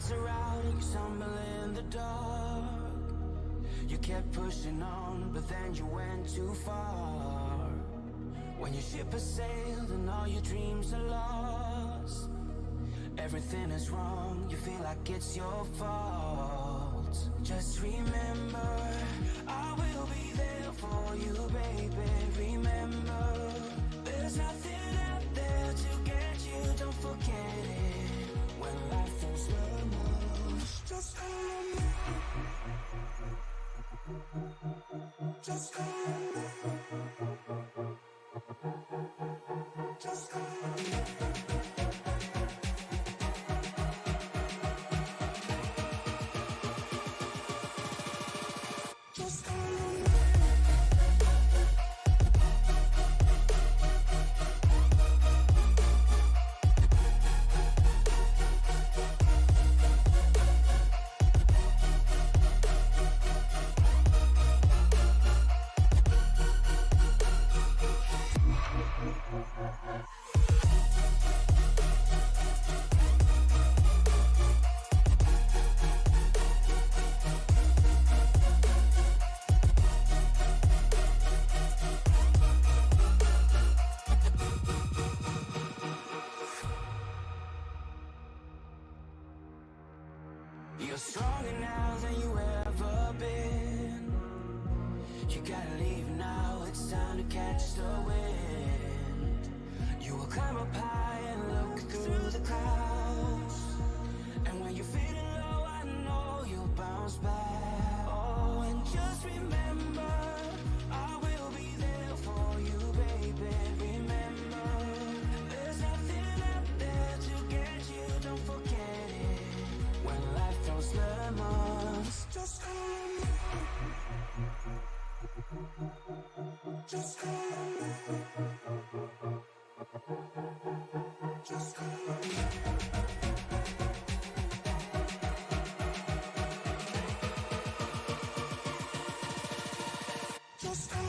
lights are out and you stumble in the dark. You kept pushing on, but then you went too far. When your ship has sailed and all your dreams are lost, everything is wrong, you feel like it's your fault. Just remember, I will be there for you, baby. Remember, there's nothing out there to get you, don't forget it. When life throws lemons, just call me. Just call me. Just call me. Just call me. You're stronger now than you ever been. You gotta leave now, it's time to catch the wind. You will climb up high and look through the clouds. And when you're feeling low, I know you'll bounce back. Oh, and just remember, I will be there for you, baby. Remember, there's nothing out there to get you, don't forget it. When life throws lemons, just call me. Just call me. Just call me. Just call me.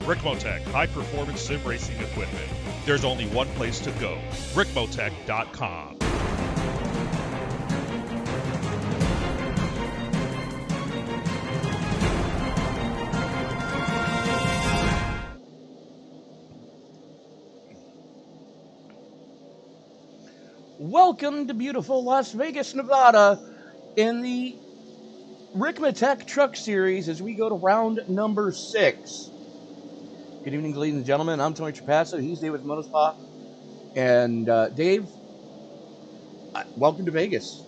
Ricmotech, high-performance sim racing equipment. There's only one place to go, Ricmotech.com. Welcome to beautiful Las Vegas, Nevada, in the Ricmotech Truck Series as we go to round number 6. Good evening, ladies and gentlemen. I'm Tony Trapasso. He's David Monospa. And Dave, welcome to Vegas.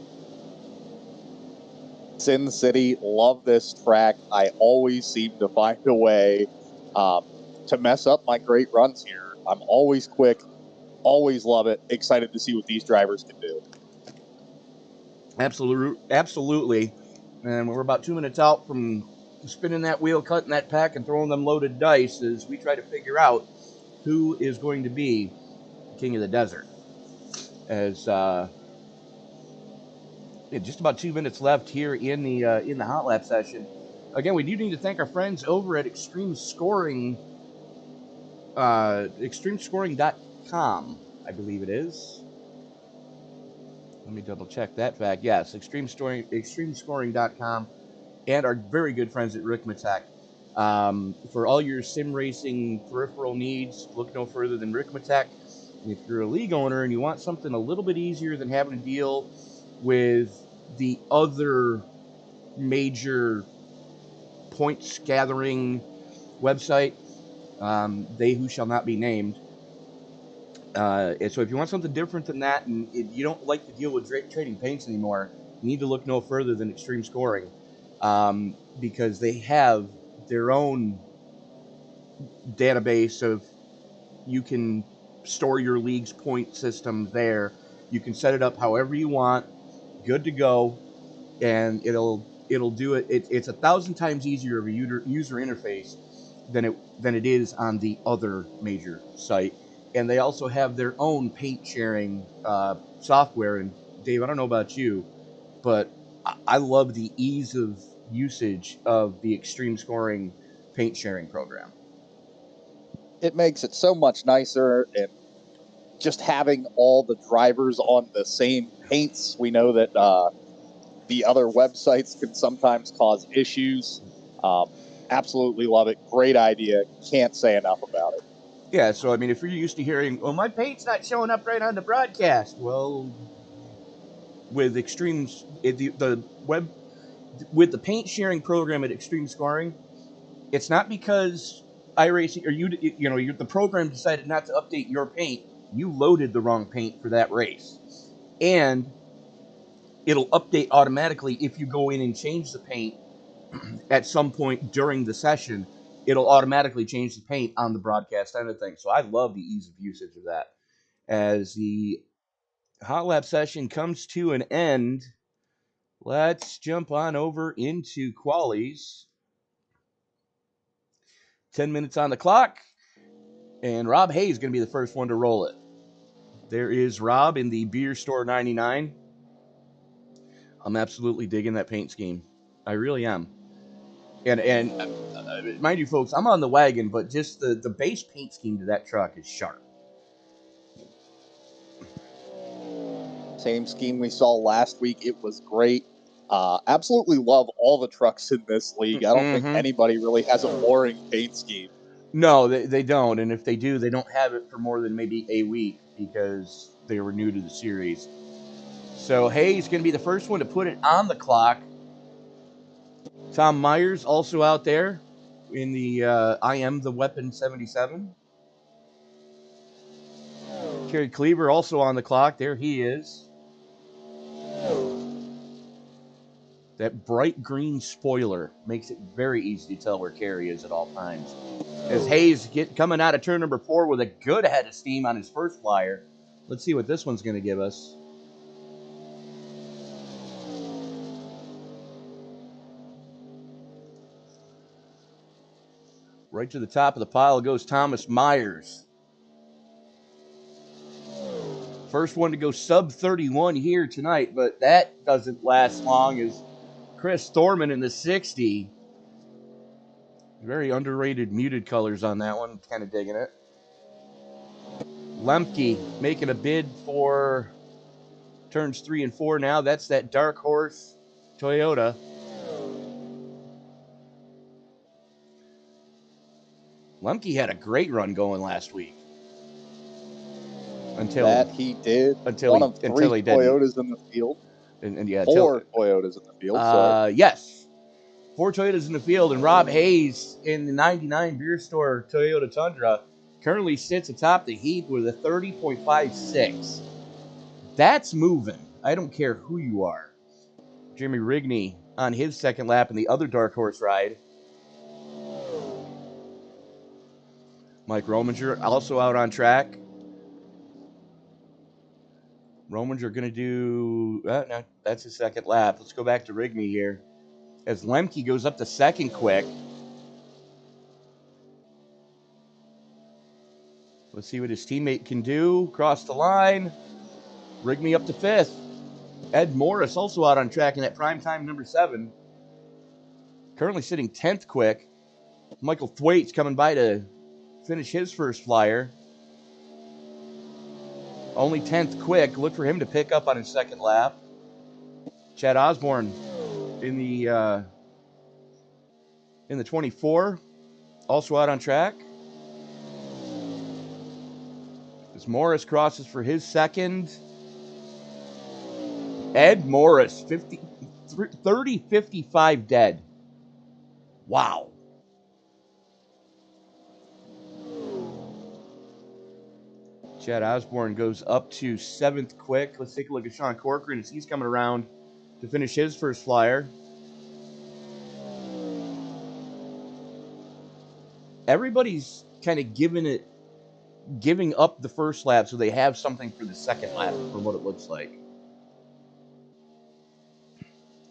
Sin City, love this track. I always seem to find a way to mess up my great runs here. I'm always quick, always love it. Excited to see what these drivers can do. Absolutely. And we're about 2 minutes out from spinning that wheel, cutting that pack, and throwing them loaded dice as we try to figure out who is going to be King of the Desert. As just about 2 minutes left here in the hot lap session. Again, we do need to thank our friends over at Extreme Scoring, extremescoring.com, I believe it is. Let me double check that fact. Yes, extremescoring.com, and our very good friends at Ricmotech. For all your sim racing peripheral needs, look no further than Ricmotech. If you're a league owner and you want something a little bit easier than having to deal with the other major points gathering website, they who shall not be named, And so if you want something different than that, and if you don't like to deal with trading paints anymore, you need to look no further than Extreme Scoring, because they have their own database of, you can store your league's point system there. You can set it up however you want, good to go, and it'll do it. It's 1,000 times easier of a user interface than it is on the other major site. And they also have their own paint sharing software. And Dave, I don't know about you, but I love the ease of usage of the Extreme Scoring paint sharing program. It makes it so much nicer, and just having all the drivers on the same paints. We know that the other websites can sometimes cause issues. Absolutely love it. Great idea. Can't say enough about it. Yeah, so I mean, if you're used to hearing, "Well, my paint's not showing up right on the broadcast," well, with the web with the paint sharing program at Extreme Scoring, it's not because iRacing or the program decided not to update your paint. You loaded the wrong paint for that race, and it'll update automatically if you go in and change the paint at some point during the session. It'll automatically change the paint on the broadcast end of things. So I love the ease of usage of that. As the hot lap session comes to an end, let's jump on over into qualies. 10 minutes on the clock, and Rob Hayes is going to be the first one to roll it. There is Rob in the Beer Store 99. I'm absolutely digging that paint scheme. I really am. And mind you, folks, I'm on the wagon, but just the base paint scheme to that truck is sharp. Same scheme we saw last week. It was great. Absolutely love all the trucks in this league. I don't think anybody really has a boring paint scheme. No, they don't. And if they do, they don't have it for more than maybe a week because they were new to the series. So Hayes going to be the first one to put it on the clock. Tom Myers also out there in the I Am the Weapon 77. Kerry Cleaver also on the clock. There he is. That bright green spoiler makes it very easy to tell where Kerry is at all times. As Hayes coming out of turn number 4 with a good head of steam on his first flyer. Let's see what this one's going to give us. Right to the top of the pile goes Thomas Myers. First one to go sub 31 here tonight, but that doesn't last long as Chris Thorman in the 60. Very underrated muted colors on that one. Kind of digging it. Lemke making a bid for turns 3 and 4 now. That's that Dark Horse Toyota. Lemke had a great run going last week. Until he did. Until one of 3 Toyotas in the field. And yeah, 4 Toyotas in the field. Yes. 4 Toyotas in the field, and Rob Hayes in the 99 Beer Store Toyota Tundra currently sits atop the heap with a 30.56. That's moving. I don't care who you are. Jeremy Rigney on his second lap in the other Dark Horse ride. Mike Rominger also out on track. Rominger going to do... no, that's his second lap. Let's go back to Rigney here. As Lemke goes up to second quick. Let's see what his teammate can do. Cross the line. Rigney up to 5th. Ed Morris also out on track in that prime time number 7. Currently sitting 10th quick. Michael Thwaites coming by to finish his first flyer. Only 10th quick. Look for him to pick up on his second lap. Chad Osborne in the 24, also out on track. As Morris crosses for his second. Ed Morris, 30-55 dead. Wow. Chad Osborne goes up to 7th quick. Let's take a look at Sean Corcoran as he's coming around to finish his first flyer. Everybody's kind of giving up the first lap so they have something for the second lap from what it looks like.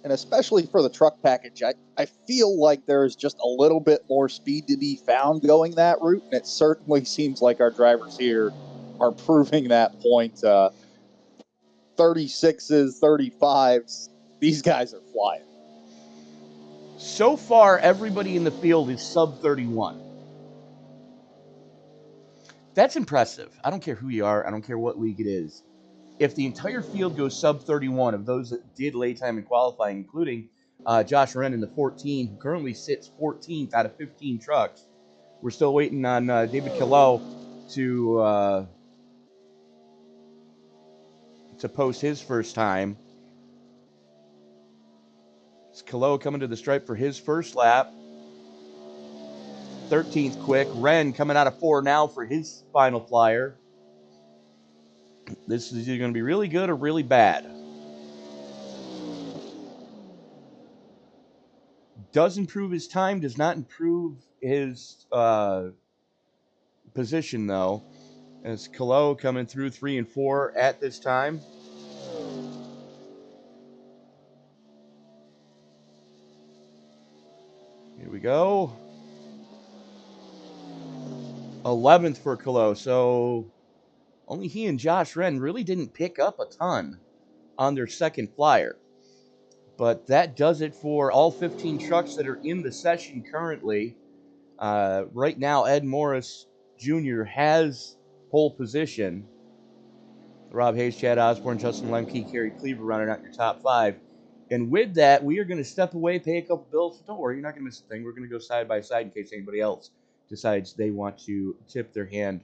And especially for the truck package, I feel like there's just a little bit more speed to be found going that route, and it certainly seems like our drivers here are proving that point. 36s, 35s, these guys are flying. So far, everybody in the field is sub 31. That's impressive. I don't care who you are. I don't care what league it is. If the entire field goes sub 31 of those that did late time in qualifying, including Josh Wren in the 14, who currently sits 14th out of 15 trucks. We're still waiting on David Killow to post his first time. It's Killow coming to the stripe for his first lap. 13th quick. Wren coming out of 4 now for his final flyer. This is either going to be really good or really bad. Does improve his time, does not improve his position, though. As Killow coming through 3 and 4 at this time. Here we go. 11th for Killow, so only he and Josh Wren really didn't pick up a ton on their second flyer. But that does it for all 15 trucks that are in the session currently. Right now, Ed Morris Jr. has pole position. Rob Hayes, Chad Osborne, Justin Lemke, Kerry Cleaver running out your top 5. And with that, we are going to step away, pay a couple bills. Don't worry, you're not going to miss a thing. We're going to go side by side in case anybody else decides they want to tip their hand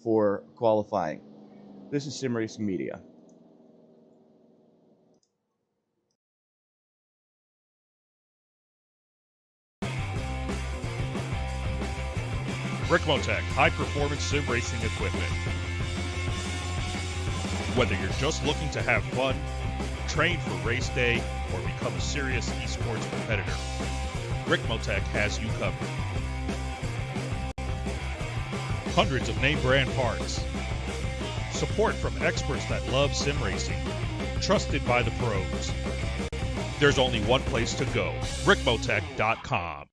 for qualifying. This is Sim Racing Media. Ricmotech, high-performance sim racing equipment. Whether you're just looking to have fun, train for race day, or become a serious esports competitor, Ricmotech has you covered. Hundreds of name brand parts. Support from experts that love sim racing. Trusted by the pros. There's only one place to go, Ricmotech.com.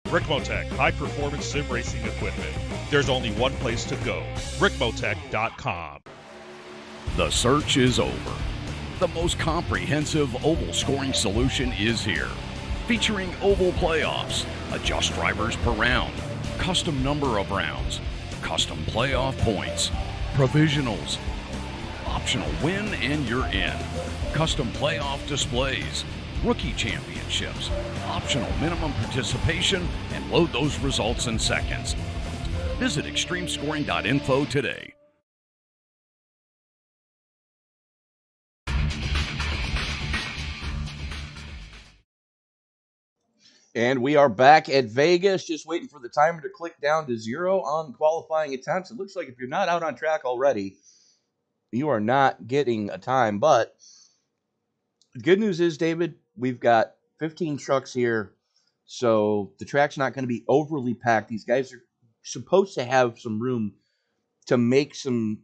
Ricmotech, high-performance sim racing equipment. There's only one place to go, Ricmotech.com. The search is over. The most comprehensive oval scoring solution is here. Featuring oval playoffs, adjust drivers per round, custom number of rounds, custom playoff points, provisionals, optional win and you're in, custom playoff displays, rookie championships, optional minimum participation, and load those results in seconds. Visit extremescoring.info today. And we are back at Vegas, just waiting for the timer to click down to 0 on qualifying attempts. It looks like if you're not out on track already, you are not getting a time. But the good news is, David, we've got 15 trucks here, so the track's not going to be overly packed. These guys are supposed to have some room to make some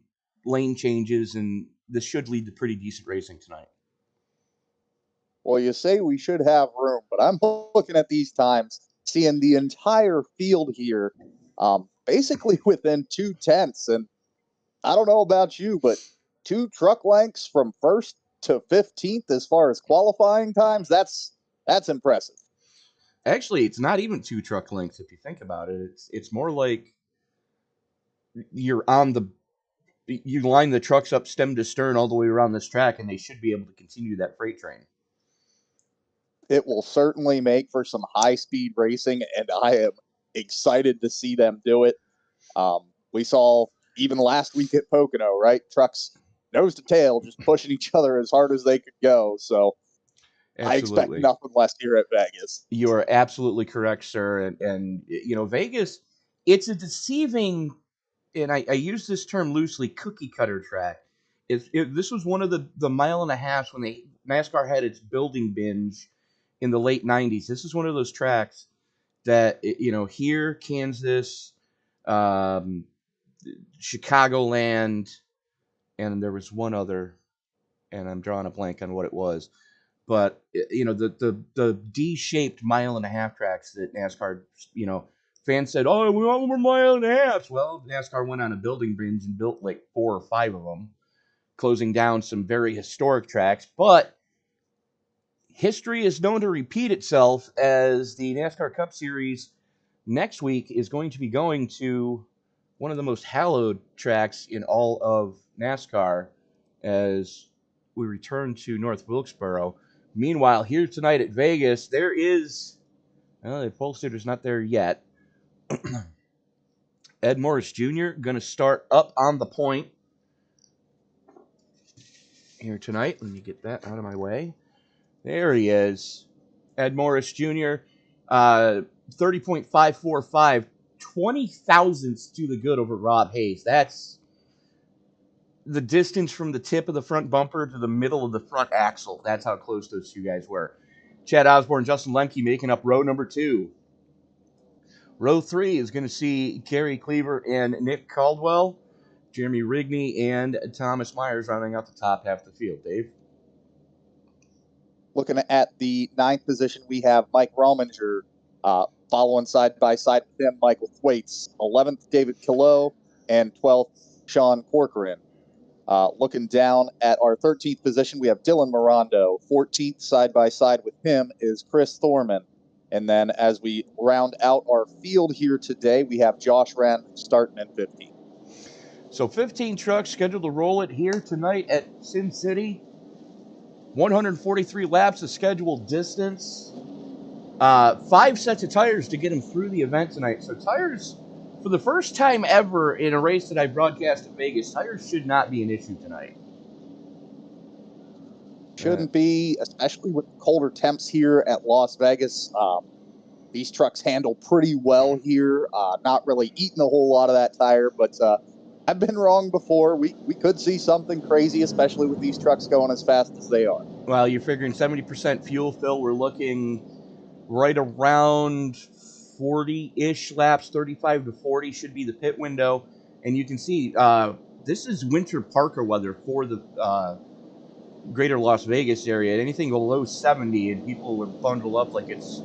lane changes, and this should lead to pretty decent racing tonight. Well, you say we should have room, but I'm looking at these times, seeing the entire field here, basically within 2/10, and I don't know about you, but 2 truck lengths from first to 15th as far as qualifying times, that's impressive. Actually, it's not even 2 truck lengths if you think about it. It's more like you line the trucks up stem to stern all the way around this track, and they should be able to continue that freight train. It will certainly make for some high-speed racing, and I am excited to see them do it. We saw even last week at Pocono, right? Trucks nose to tail, just pushing each other as hard as they could go. So I expect Absolutely. nothing less here at Vegas. You are absolutely correct, sir. And you know, Vegas, it's a deceiving, and I use this term loosely, cookie cutter track. This was one of the mile and a half when NASCAR had its building binge in the late 90s. This is one of those tracks that, you know, here, Kansas, Chicagoland, and there was one other, and I'm drawing a blank on what it was. But, you know, the D-shaped mile and a half tracks that NASCAR, you know, fans said, oh, we want more mile and a half. Well, NASCAR went on a building binge and built like 4 or 5 of them, closing down some very historic tracks. But history is known to repeat itself, as the NASCAR Cup Series next week is going to be going to one of the most hallowed tracks in all of NASCAR as we return to North Wilkesboro. Meanwhile, here tonight at Vegas, there is, well, the pole sitter's not there yet. Ed Morris Jr. going to start up on the point here tonight. Let me get that out of my way. There he is. Ed Morris Jr., 30.545, 20 thousandths to the good over Rob Hayes. That's the distance from the tip of the front bumper to the middle of the front axle. That's how close those two guys were. Chad Osborne, Justin Lemke making up row number 2. Row 3 is going to see Kerry Cleaver and Nick Caldwell, Jeremy Rigney and Thomas Myers rounding out the top half of the field. Dave? Looking at the 9th position, we have Mike Rominger following side by side with him, Michael Thwaites. 11th, David Kilo, and 12th, Sean Corcoran. Looking down at our 13th position, we have Dylan Mirando. 14th, side by side with him, is Chris Thorman. And then as we round out our field here today, we have Josh Wren starting in 15th. So 15 trucks scheduled to roll it here tonight at Sin City. 143 laps of scheduled distance. 5 sets of tires to get them through the event tonight. So tires, for the first time ever in a race that I broadcast at Vegas, tires should not be an issue tonight. Shouldn't be, especially with colder temps here at Las Vegas. These trucks handle pretty well here. Not really eating a whole lot of that tire, but I've been wrong before. We could see something crazy, especially with these trucks going as fast as they are. Well, you're figuring 70% fuel fill. We're looking right around 40-ish laps, 35 to 40 should be the pit window. And you can see this is winter parka weather for the greater Las Vegas area. Anything below 70 and people would bundle up like it's,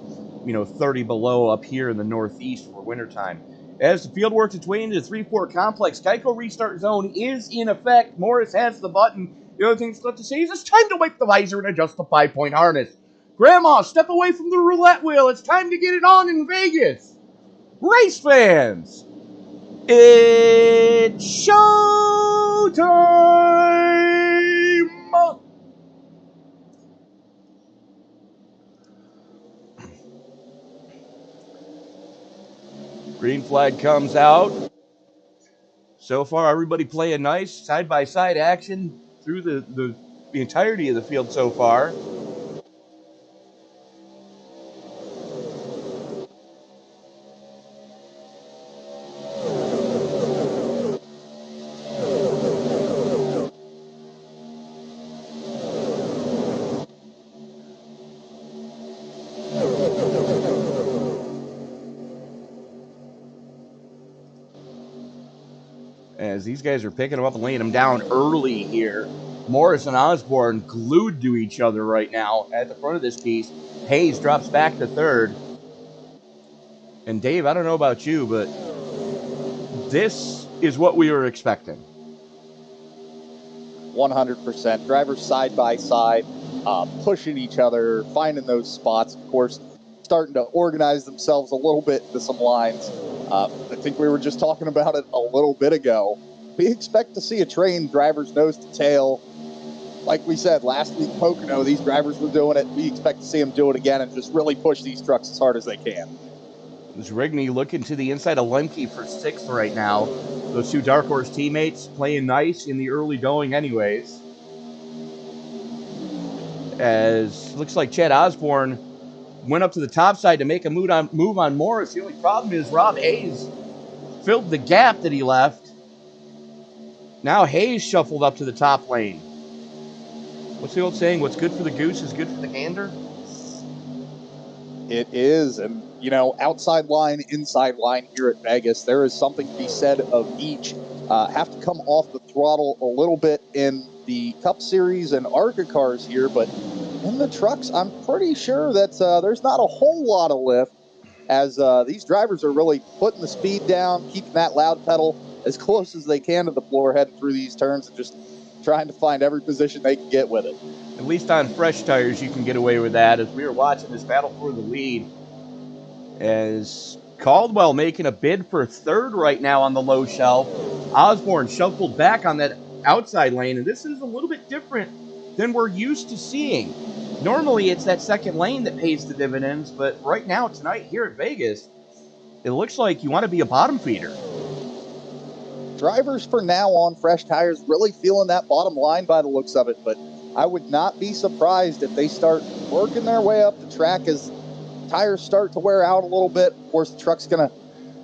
30 below up here in the Northeast for wintertime. As the field works its way into the 3-4 complex, Geico restart zone is in effect. Morris has the button. The other thing that's left to say is it's time to wipe the visor and adjust the 5-point harness. Grandma, step away from the roulette wheel. It's time to get it on in Vegas. Race fans, it's showtime! Green flag comes out. So far, everybody playing nice side-by-side action through the entirety of the field so far. as these guys are picking them up and laying them down early here. Morris and Osborne glued to each other right now at the front of this piece. Hayes drops back to third. And Dave, I don't know about you, but this is what we were expecting. 100%. Drivers side by side, pushing each other, finding those spots. Of course, starting to organize themselves a little bit into some lines. I think we were just talking about it a little bit ago. We expect to see a train driver's nose to tail. Like we said, last week, Pocono, these drivers were doing it. We expect to see them do it again and just really push these trucks as hard as they can. There's Rigney looking to the inside of Lemke for 6th right now. Those two Dark Horse teammates playing nice in the early going anyways. As looks like Chad Osborne went up to the top side to make a move on Morris. The only problem is Rob Hayes filled the gap that he left. Now Hayes shuffled up to the top lane. What's the old saying? What's good for the goose is good for the gander? It is, and you know, outside line, inside line here at Vegas, there is something to be said of each. Have to come off the throttle a little bit in the Cup Series and ARCA cars here, but in the trucks, I'm pretty sure that there's not a whole lot of lift, as these drivers are really putting the speed down, keeping that loud pedal as close as they can to the floor heading through these turns, and just trying to find every position they can get with it. At least on fresh tires, you can get away with that. As we were watching this battle for the lead, as Caldwell making a bid for 3rd right now on the low shelf. Osborne shuffled back on that outside lane, and this is a little bit different than we're used to seeing. Normally, it's that second lane that pays the dividends, but right now, tonight, here at Vegas, it looks like you want to be a bottom feeder. Drivers for now on fresh tires really feeling that bottom line by the looks of it, but I would not be surprised if they start working their way up the track as tires start to wear out a little bit. Of course, the truck's going to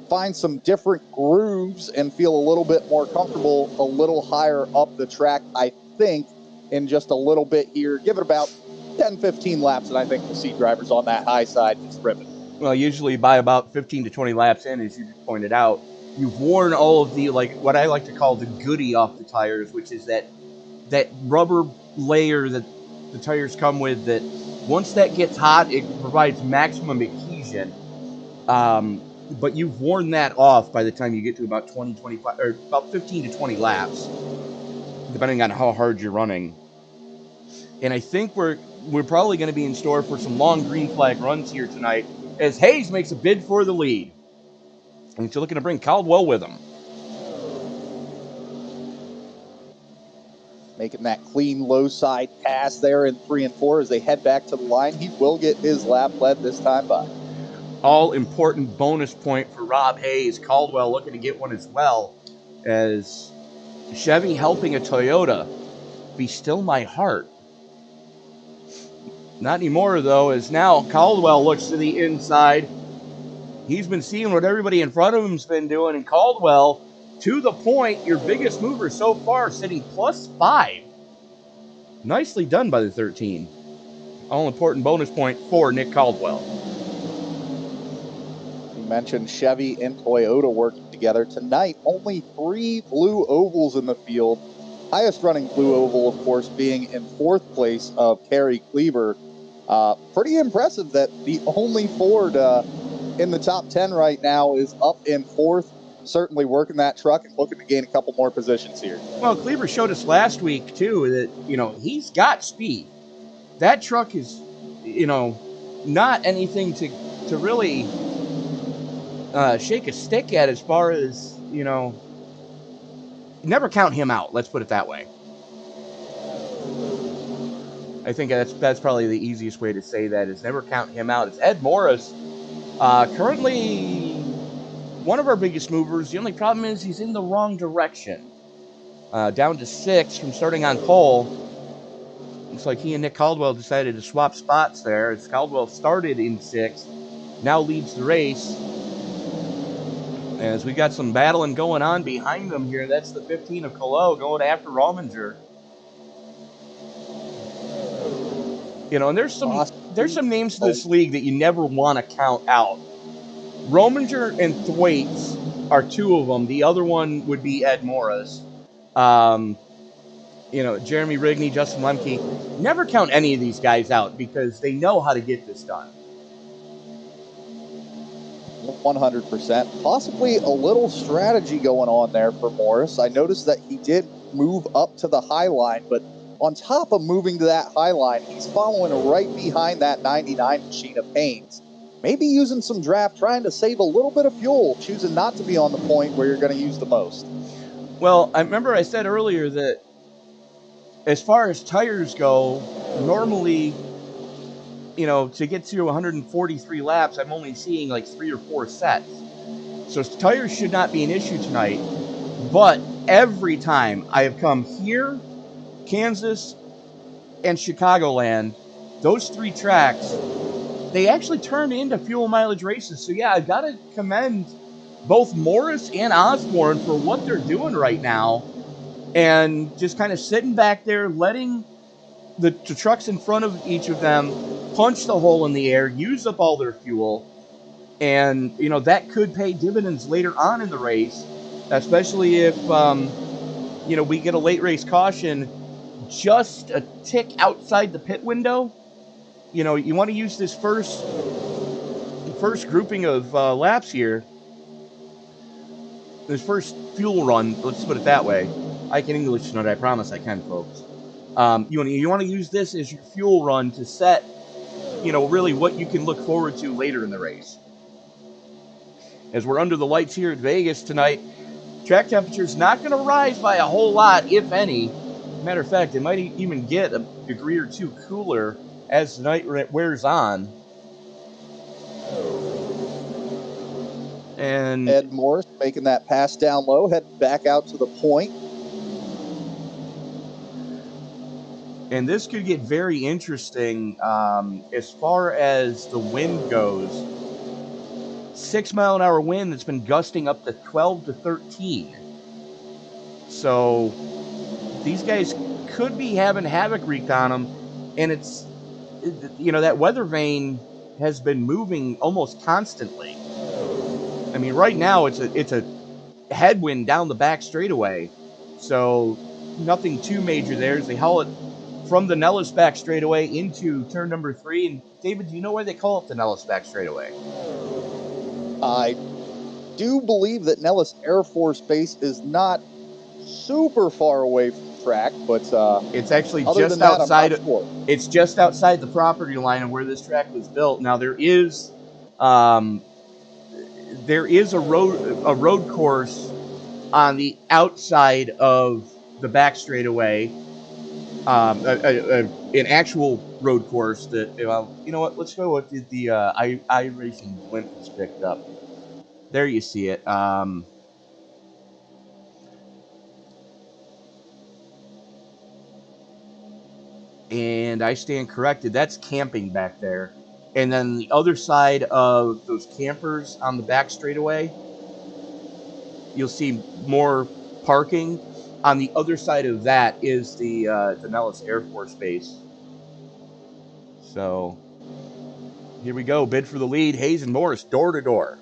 find some different grooves and feel a little bit more comfortable a little higher up the track, I think, in just a little bit here. Give it about 10-15 laps, and I think we'll see drivers on that high side just ripping. Well, usually by about 15 to 20 laps in, as you just pointed out, you've worn all of the, like, what I like to call the goodie off the tires, which is that rubber layer that the tires come with, that once that gets hot, it provides maximum adhesion. But you've worn that off by the time you get to about 20, 25, or about 15 to 20 laps, depending on how hard you're running. And I think we're probably going to be in store for some long green flag runs here tonight, as Hayes makes a bid for the lead. And he's looking to bring Caldwell with him. Making that clean low side pass there in 3 and 4 as they head back to the line. He will get his lap led this time by. All important bonus point for Rob Hayes. Caldwell looking to get one as well, as Chevy helping a Toyota. Be still my heart. Not anymore, though, as now Caldwell looks to the inside. He's been seeing what everybody in front of him's been doing, and Caldwell, to the point, your biggest mover so far, sitting +5. Nicely done by the 13. All-important bonus point for Nick Caldwell. You mentioned Chevy and Toyota working together. Tonight, only 3 blue ovals in the field. Highest running blue oval, of course, being in 4th place of Kerry Cleaver. Pretty impressive that the only Ford in the top 10 right now is up in 4th. Certainly working that truck and looking to gain a couple more positions here. Well, Cleaver showed us last week, too, that, you know, he's got speed. That truck is, you know, not anything to really shake a stick at, as far as, you know, never count him out. Let's put it that way. I think that's probably the easiest way to say that, is never count him out. It's Ed Morris, currently one of our biggest movers. The only problem is he's in the wrong direction. Down to 6 from starting on pole. Looks like he and Nick Caldwell decided to swap spots there, as Caldwell started in 6th, now leads the race. As we got some battling going on behind them here. That's the 15 of Colo going after Rominger. You know, and there's some names to this league that you never want to count out. Rominger and Thwaites are two of them. The other one would be Ed Morris. Jeremy Rigney, Justin Lemke. Never count any of these guys out because they know how to get this done. 100%. Possibly a little strategy going on there for Morris. I noticed that he did move up to the high line, but on top of moving to that high line, he's following right behind that 99 machine of Haynes. Maybe using some draft, trying to save a little bit of fuel, choosing not to be on the point where you're going to use the most. Well, I remember I said earlier that as far as tires go, normally, to get to 143 laps, I'm only seeing like 3 or 4 sets. So tires should not be an issue tonight. But every time I have come here, Kansas, and Chicagoland, those 3 tracks, they actually turn into fuel mileage races. So yeah, I've got to commend both Morris and Osborne for what they're doing right now. And just kind of sitting back there, letting the trucks in front of each of them punch the hole in the air, use up all their fuel. And, that could pay dividends later on in the race, especially if, we get a late race caution just a tick outside the pit window. You want to use this first grouping of laps here, this first fuel run, let's put it that way. I can English tonight, I promise I can, folks. You want to use this as your fuel run to set, really what you can look forward to later in the race. As we're under the lights here at Vegas tonight, track temperature's not going to rise by a whole lot, if any. Matter of fact, it might even get a degree or two cooler as the night wears on. And Ed Morris making that pass down low, heading back out to the point. And this could get very interesting as far as the wind goes. 6 mile an hour wind that's been gusting up to 12 to 13. So these guys could be having havoc wreaked on them. And it's, that weather vane has been moving almost constantly. I mean, right now it's a headwind down the back straightaway. So nothing too major there as they haul it from the Nellis back straightaway into turn number 3. And David, do you know why they call it the Nellis back straightaway? I do believe that Nellis Air Force Base is not super far away from the track, but it's actually just that, outside. It's just outside the property line of where this track was built. Now there is a road course on the outside of the back straightaway. An actual road course that, you know what, let's go with the iRacing Links picked up. There you see it. And I stand corrected. That's camping back there. And then the other side of those campers on the back straightaway, you'll see more parking. On the other side of that is the Nellis Air Force Base. So here we go. Bid for the lead. Hayes and Morris door to door.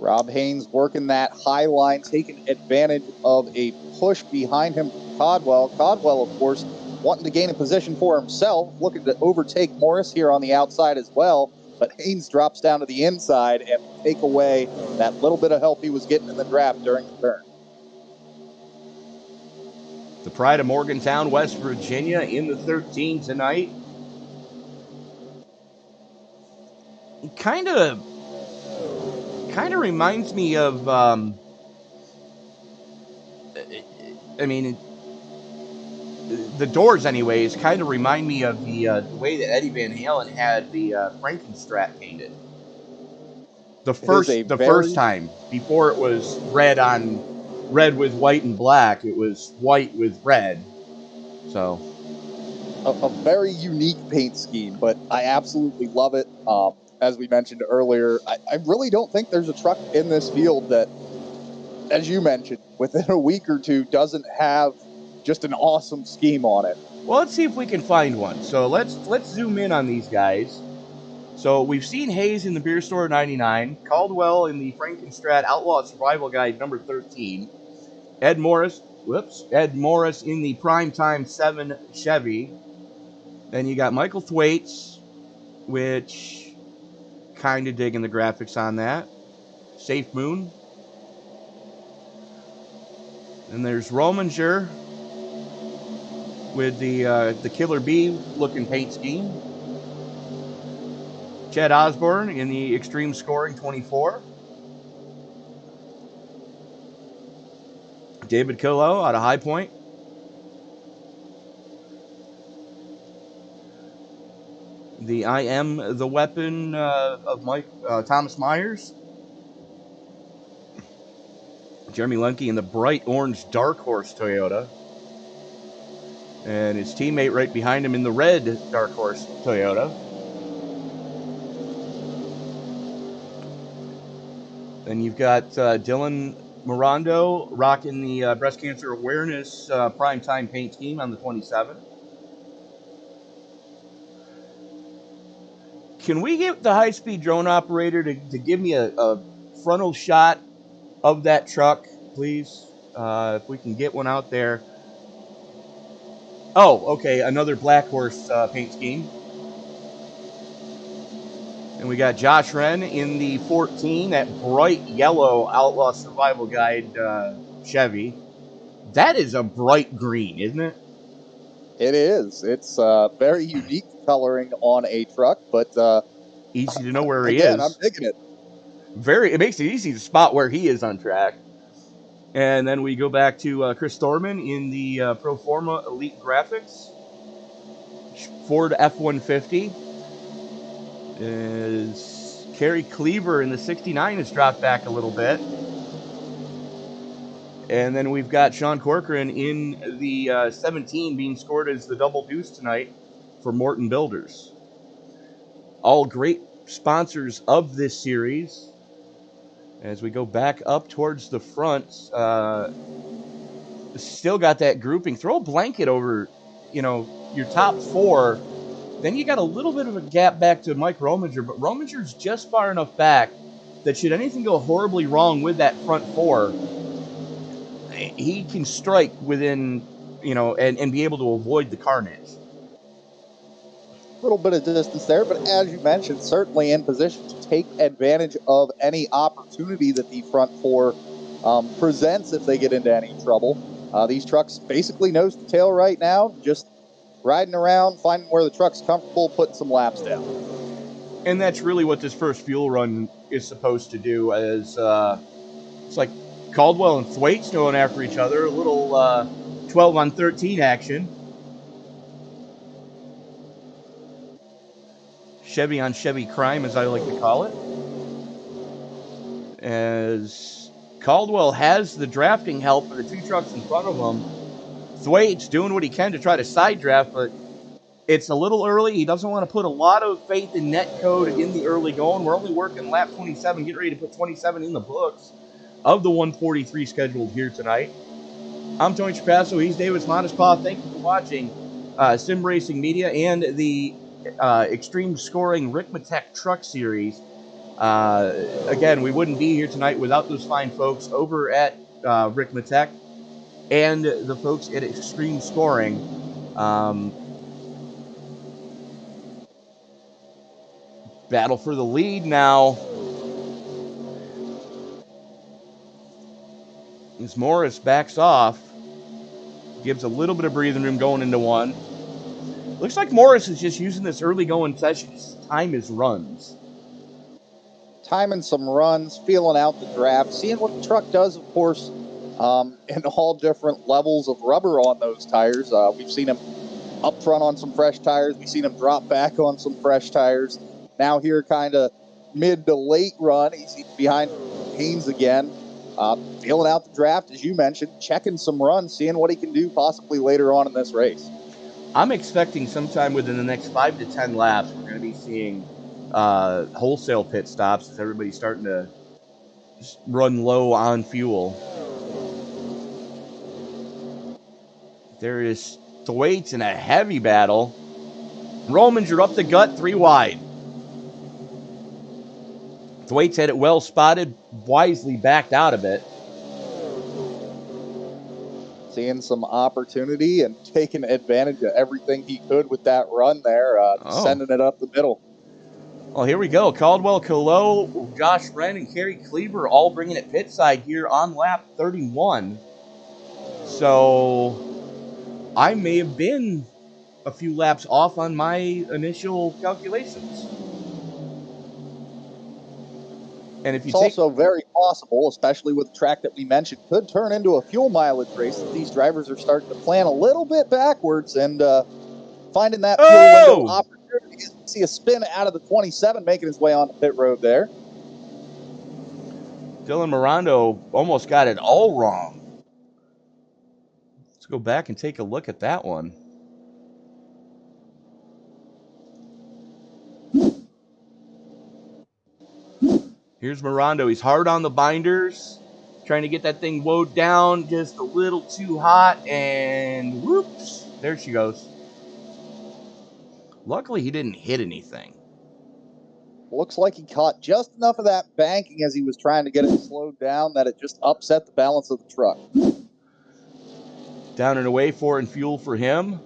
Rob Haynes working that high line, taking advantage of a push behind him from Codwell. Codwell, of course, wanting to gain a position for himself, looking to overtake Morris here on the outside as well. But Haynes drops down to the inside and take away that little bit of help he was getting in the draft during the turn. The pride of Morgantown, West Virginia, in the 13 tonight. It kind of reminds me of, the doors, anyways, kind of remind me of the way that Eddie Van Halen had the Frankenstrat painted. The first time, before it was red with white and black, it was white with red. So, a very unique paint scheme, but I absolutely love it. As we mentioned earlier, I really don't think there's a truck in this field that, as you mentioned, within a week or two doesn't have just an awesome scheme on it. Well, let's see if we can find one. So let's zoom in on these guys. So we've seen Hayes in the Beer Store 99, Caldwell in the Frankenstrat Outlaw Survival Guide number 13, Ed Morris in the Primetime 7 Chevy. Then you got Michael Thwaites, which kind of digging the graphics on that. Safe Moon. And there's Rominger with the Killer Bee looking paint scheme. Chad Osborne in the Extreme Scoring 24. David Killow out of High Point. The I Am the Weapon of Thomas Myers. Jeremy Lemke in the bright orange Dark Horse Toyota. And his teammate right behind him in the red Dark Horse Toyota. Then you've got Dylan Morando rocking the Breast Cancer Awareness Primetime paint scheme on the 27. Can we get the high-speed drone operator to give me a frontal shot of that truck, please? If we can get one out there. Oh, okay, another Black Horse paint scheme. And we got Josh Wren in the 14, that bright yellow Outlaw Survival Guide Chevy. That is a bright green, isn't it? It is. It's very unique coloring on a truck, but easy to know where he again, is. I'm digging it. It makes it easy to spot where he is on track. And then we go back to Chris Thorman in the Proforma Elite Graphics. Ford F-150. Is Kerry Cleaver in the 69 has dropped back a little bit. And then we've got Sean Corcoran in the 17 being scored as the double deuce tonight for Morton Builders. All great sponsors of this series. As we go back up towards the front, still got that grouping. Throw a blanket over, your top four. Then you got a little bit of a gap back to Mike Rominger, but Rominger's just far enough back that should anything go horribly wrong with that front four, he can strike within, and be able to avoid the carnage. A little bit of distance there, but as you mentioned, certainly in position to take advantage of any opportunity that the front four presents if they get into any trouble. These trucks basically nose to tail right now, just riding around, finding where the truck's comfortable, putting some laps down. And that's really what this first fuel run is supposed to do, as it's like Caldwell and Thwaites going after each other, a little 12 on 13 action. Chevy on Chevy crime, as I like to call it. As Caldwell has the drafting help of the two trucks in front of him. Thwaites doing what he can to try to side draft, but it's a little early. He doesn't want to put a lot of faith in netcode in the early going. We're only working lap 27, getting ready to put 27 in the books of the 143 scheduled here tonight. I'm Tony Trapasso. He's David Modespaw. Thank you for watching Sim Racing Media and the Extreme Scoring Ricmotech Truck Series. Again, we wouldn't be here tonight without those fine folks over at Ricmotech and the folks at Extreme Scoring. Battle for the lead now. As Morris backs off, gives a little bit of breathing room going into one. Looks like Morris is just using this early going session to time his runs. Timing some runs, feeling out the draft, seeing what the truck does, of course, in all different levels of rubber on those tires. We've seen him up front on some fresh tires. We've seen him drop back on some fresh tires. Now here kind of mid to late run, he's behind Haynes again. Feeling out the draft, as you mentioned, checking some runs, seeing what he can do possibly later on in this race. I'm expecting sometime within the next 5 to 10 laps, we're going to be seeing wholesale pit stops as everybody's starting to just run low on fuel. There is Thwaites in a heavy battle. Rominger up the gut, 3 wide. Thwaites had it well spotted, wisely backed out of it. Seeing some opportunity and taking advantage of everything he could with that run there, sending it up the middle. Well, here we go. Caldwell Colo, Josh Wren, and Kerry Kleber all bringing it pit side here on lap 31. So I may have been a few laps off on my initial calculations. And if you it's also very possible, especially with the track that we mentioned, could turn into a fuel mileage race. These drivers are starting to plan a little bit backwards and finding that fuel window opportunity. See a spin out of the 27 making his way onto pit road there. Dylan Mirando almost got it all wrong. Let's go back and take a look at that one. Here's Mirando. He's hard on the binders, trying to get that thing woed down just a little too hot, and whoops, there she goes. Luckily, he didn't hit anything. Looks like he caught just enough of that banking as he was trying to get it slowed down that it just upset the balance of the truck. Down and away for and fuel for him.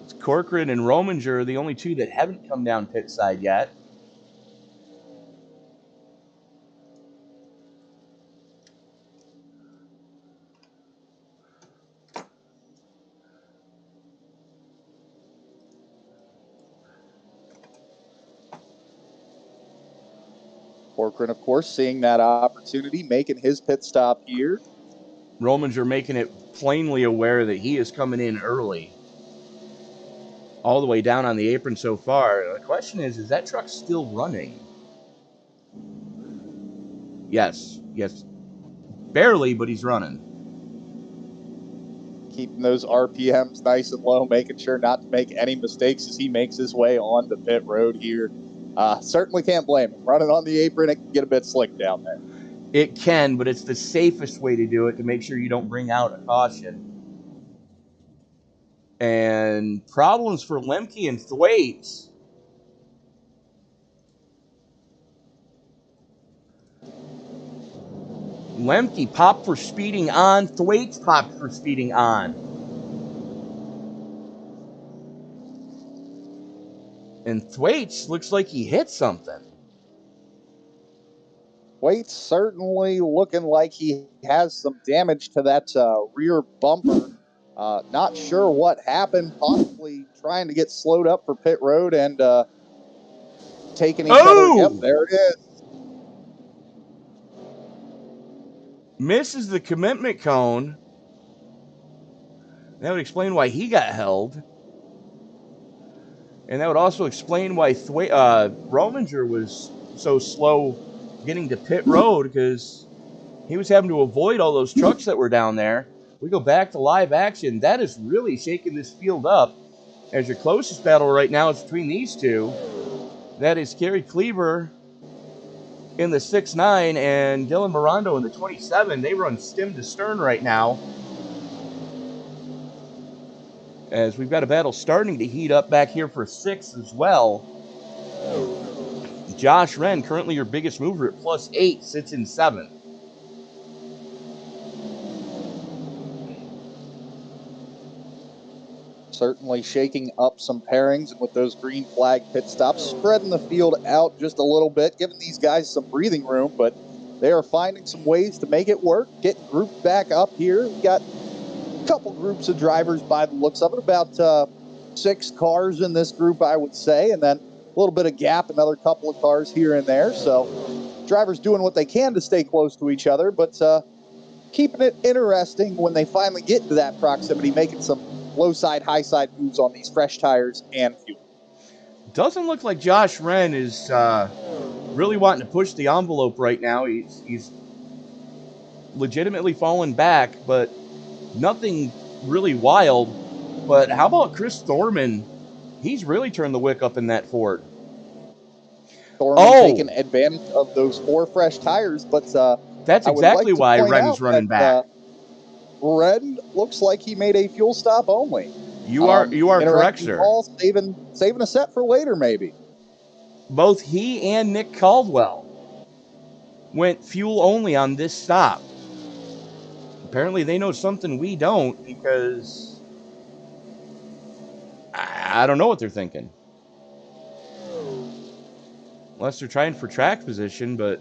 It's Corcoran and Rominger, the only two that haven't come down pit side yet. Corcoran, of course, seeing that opportunity, making his pit stop here. Rominger making it plainly aware that he is coming in early. All the way down on the apron so far. The question is that truck still running? Yes. Barely, but he's running. Keeping those RPMs nice and low, making sure not to make any mistakes as he makes his way on the pit road here. Certainly can't blame him. Running on the apron, it can get a bit slick down there. It can, but it's the safest way to do it to make sure you don't bring out a caution. And problems for Lemke and Thwaites. Lemke popped for speeding on. Thwaites popped for speeding on. And Thwaites looks like he hit something. Thwaites certainly looking like he has some damage to that rear bumper. Not sure what happened. Possibly trying to get slowed up for pit road and taking each other. Yep, there it is. Misses the commitment cone. That would explain why he got held. And that would also explain why Rominger was so slow getting to pit road, because he was having to avoid all those trucks that were down there. We go back to live action. That is really shaking this field up, as your closest battle right now is between these two. That is Kerry Kleber in the 6.9 and Dylan Mirando in the 27. They run stem to stern right now, as we've got a battle starting to heat up back here for 6 as well. Josh Wren, currently your biggest mover at +8, sits in 7th. Certainly shaking up some pairings, and with those green flag pit stops, spreading the field out just a little bit, giving these guys some breathing room, but they are finding some ways to make it work, getting grouped back up here. We've got a couple groups of drivers by the looks of it, about 6 cars in this group, I would say, and then a little bit of gap, another couple of cars here and there. So drivers doing what they can to stay close to each other, but keeping it interesting when they finally get to that proximity, making some low side, high side moves on these fresh tires and fuel. Doesn't look like Josh Wren is really wanting to push the envelope right now. He's legitimately fallen back, but nothing really wild. But how about Chris Thorman? He's really turned the wick up in that Ford. Thorman taking advantage of those 4 fresh tires, but that's exactly why Wren's running back. Wren looks like he made a fuel stop only. You are correct, sir. Call, saving a set for later, maybe. both he and Nick Caldwell went fuel only on this stop. Apparently they know something we don't, because I don't know what they're thinking. Unless they're trying for track position, but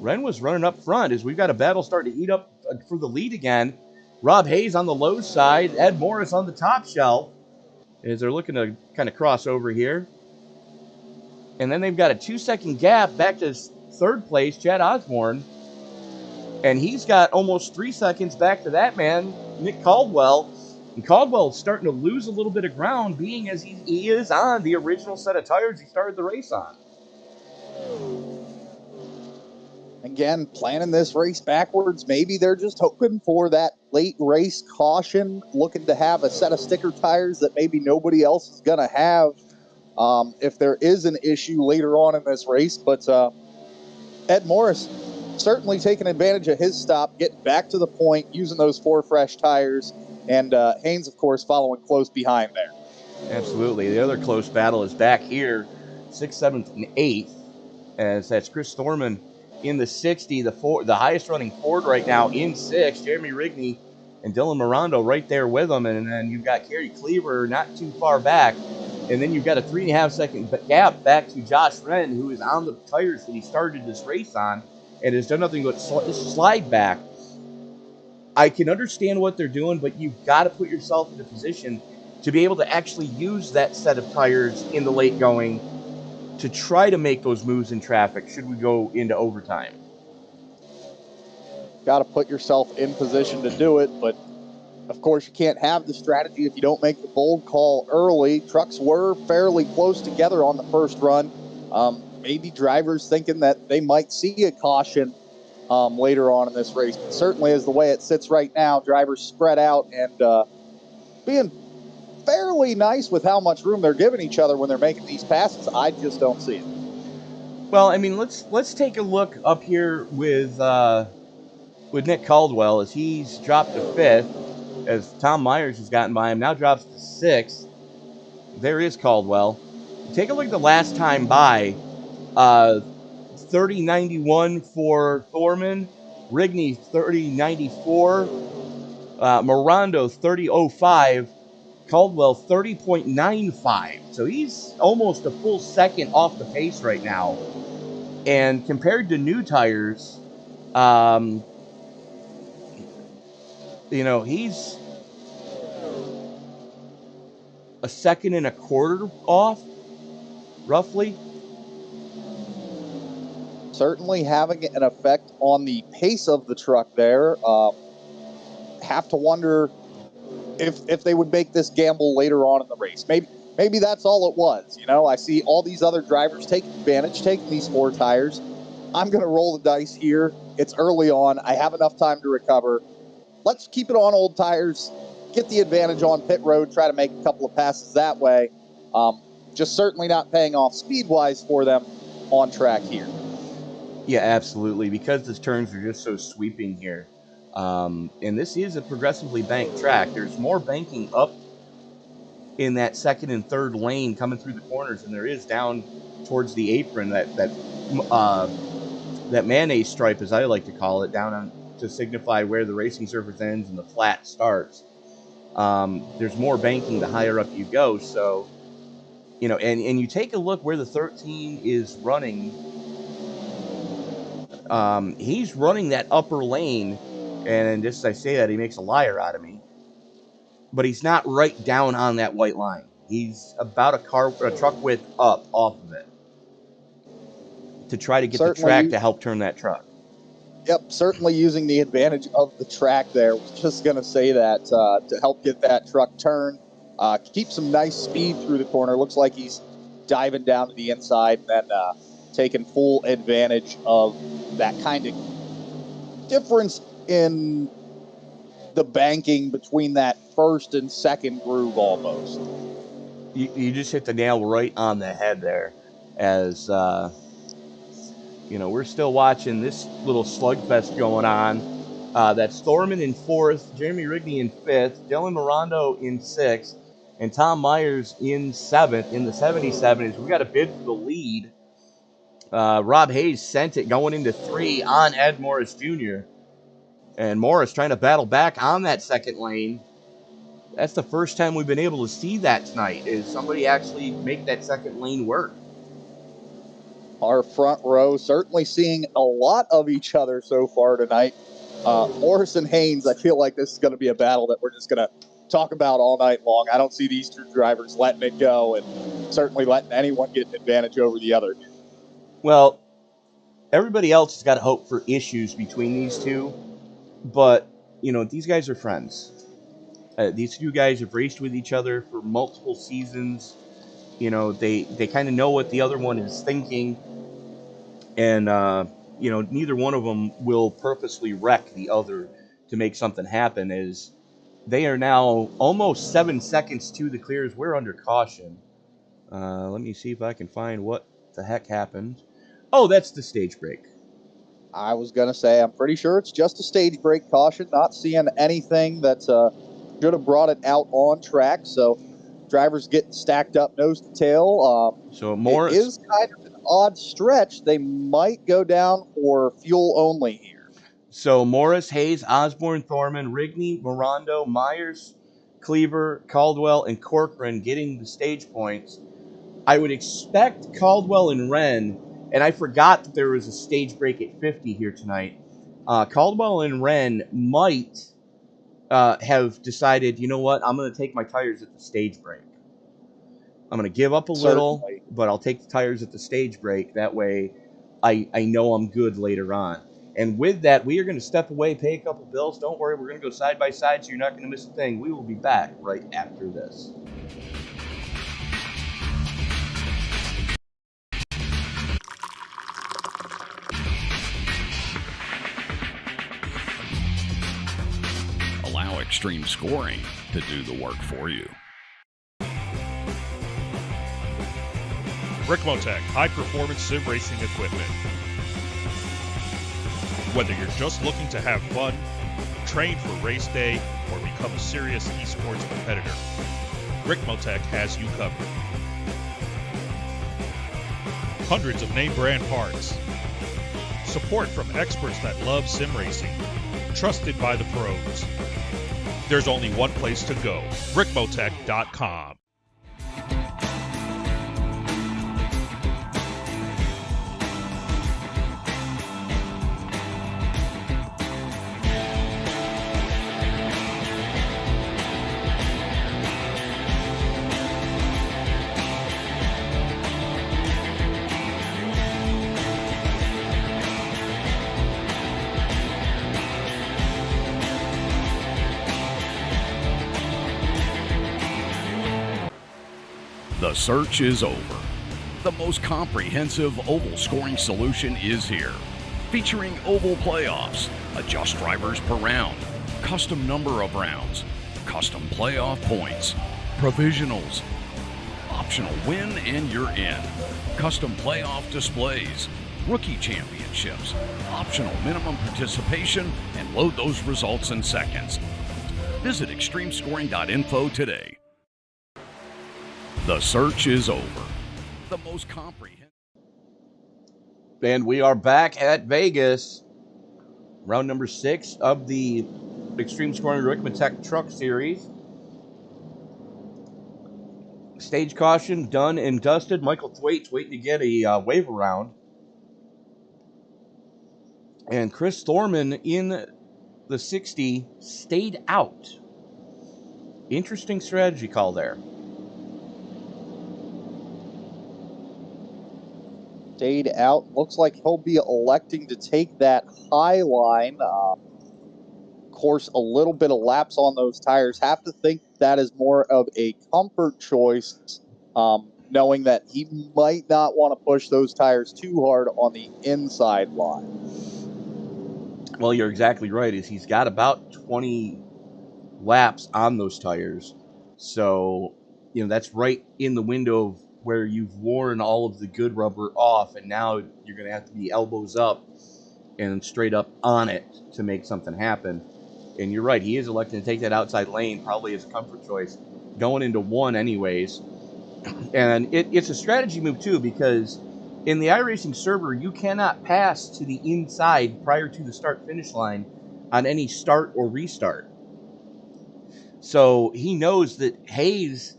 Ren was running up front as we've got a battle starting to heat up for the lead again. Rob Hayes on the low side, Ed Morris on the top shelf, as they're looking to kind of cross over here. And then they've got a 2-second gap back to third place, Chad Osborne. And he's got almost 3 seconds back to that man, Nick Caldwell. And Caldwell's starting to lose a little bit of ground, being as he is on the original set of tires he started the race on. Again, planning this race backwards. Maybe they're just hoping for that late race caution, looking to have a set of sticker tires that maybe nobody else is going to have if there is an issue later on in this race. But Ed Morris certainly taking advantage of his stop, getting back to the point, using those 4 fresh tires, and Haynes, of course, following close behind there. Absolutely. The other close battle is back here, 6th, 7th, and 8th, as that's Chris Thorman in the 60, the highest running Ford right now in 6th, Jeremy Rigney and Dylan Mirando right there with him, and then you've got Kerry Cleaver not too far back, and then you've got a 3.5 second gap back to Josh Wren, who is on the tires that he started this race on and has done nothing but slide back. I can understand what they're doing, but you've got to put yourself in a position to be able to actually use that set of tires in the late going to try to make those moves in traffic should we go into overtime. Got to put yourself in position to do it, but of course you can't have the strategy if you don't make the bold call early. Trucks were fairly close together on the first run. Maybe drivers thinking that they might see a caution later on in this race, but certainly as the way it sits right now, drivers spread out and being fairly nice with how much room they're giving each other when they're making these passes. I just don't see it. Well, I mean, let's take a look up here with Nick Caldwell as he's dropped to 5th, as Tom Myers has gotten by him, now drops to 6th. There is Caldwell. Take a look at the last time by. 30.91 for Thorman, Rigney 30.94, Mirando 30.05, Caldwell 30.95. So he's almost a full second off the pace right now. And compared to new tires, he's a second and a quarter off, roughly. Certainly having an effect on the pace of the truck there. Have to wonder if they would make this gamble later on in the race. Maybe that's all it was. I see all these other drivers taking advantage, taking these 4 tires. I'm going to roll the dice here. It's early on. I have enough time to recover. Let's keep it on old tires, get the advantage on pit road, try to make a couple of passes that way. Just certainly not paying off speed-wise for them on track here. Yeah, absolutely, because the turns are just so sweeping here. And this is a progressively banked track. There's more banking up in that second and third lane coming through the corners than there is down towards the apron, that mayonnaise stripe, as I like to call it, down on to signify where the racing surface ends and the flat starts. There's more banking the higher up you go. So, and you take a look where the 13 is running. He's running that upper lane, and just as I say that, he makes a liar out of me. But he's not right down on that white line. He's about a truck width up off of it to try to get the track to help turn that truck. Yep, certainly using the advantage of the track there. Was just going to say that to help get that truck turned. Keep some nice speed through the corner. Looks like he's diving down to the inside and then taking full advantage of that kind of difference in the banking between that first and second groove almost. You just hit the nail right on the head there, as we're still watching this little slugfest going on. That's Thorman in 4th, Jeremy Rigney in 5th, Dylan Mirando in 6th, and Tom Myers in 7th in the 77. As we got a bid for the lead Rob Hayes sent it going into 3 on Ed Morris Jr. And Morris trying to battle back on that second lane. That's the first time we've been able to see that tonight, is somebody actually make that second lane work. Our front row certainly seeing a lot of each other so far tonight. Morris and Haynes, I feel like this is going to be a battle that we're just going to talk about all night long. I don't see these two drivers letting it go and certainly letting anyone get an advantage over the other. Well, everybody else has got to hope for issues between these two, but, you know, these guys are friends. These two guys have raced with each other for multiple seasons. You know, they kind of know what the other one is thinking. And, you know, neither one of them will purposely wreck the other to make something happen, as they are now almost 7 seconds to the clears. We're under caution. Let me see if I can find what the heck happened. Oh, that's the stage break. I was going to say, I'm pretty sure it's just a stage break caution, not seeing anything that should have brought it out on track. So drivers getting stacked up nose to tail. So Morris, it is kind of an odd stretch. They might go down for fuel only here. So Morris, Hayes, Osborne, Thorman, Rigney, Morando, Myers, Cleaver, Caldwell, and Corcoran getting the stage points. I would expect Caldwell and Wren, and I forgot that there was a stage break at 50 here tonight. Caldwell and Wren might have decided, you know what, I'm going to take my tires at the stage break. I'm going to give up a little, but I'll take the tires at the stage break. That way I know I'm good later on. And with that, we are going to step away, pay a couple bills. Don't worry, we're going to go side by side, so you're not going to miss a thing. We will be back right after this. Allow Extreme Scoring to do the work for you. Ricmotech high-performance sim racing equipment. Whether you're just looking to have fun, train for race day, or become a serious esports competitor, Ricmotech has you covered. Hundreds of name brand parts. Support from experts that love sim racing. Trusted by the pros. There's only one place to go, Ricmotech.com. The search is over. The most comprehensive oval scoring solution is here. Featuring oval playoffs, adjust drivers per round, custom number of rounds, custom playoff points, provisionals, optional win and you're in, custom playoff displays, rookie championships, optional minimum participation, and load those results in seconds. Visit extremescoring.info today. The search is over. The most comprehensive. And we are back at Vegas. Round number 6 of the Extreme Scoring Ricmotech Truck Series. Stage caution done and dusted. Michael Thwaite's waiting to get a wave around. And Chris Thorman in the 60 stayed out. Interesting strategy call there. Stayed out. Looks like he'll be electing to take that high line. Of course, a little bit of laps on those tires. Have to think that is more of a comfort choice, knowing that he might not want to push those tires too hard on the inside line. Well, you're exactly right. He's got about 20 laps on those tires. So, you know, that's right in the window of where you've worn all of the good rubber off, and now you're going to have to be elbows up and straight up on it to make something happen. And you're right, he is electing to take that outside lane, probably as a comfort choice, going into 1 anyways. And it's a strategy move, too, because In the iRacing server, you cannot pass to the inside prior to the start-finish line on any start or restart. So he knows that Haynes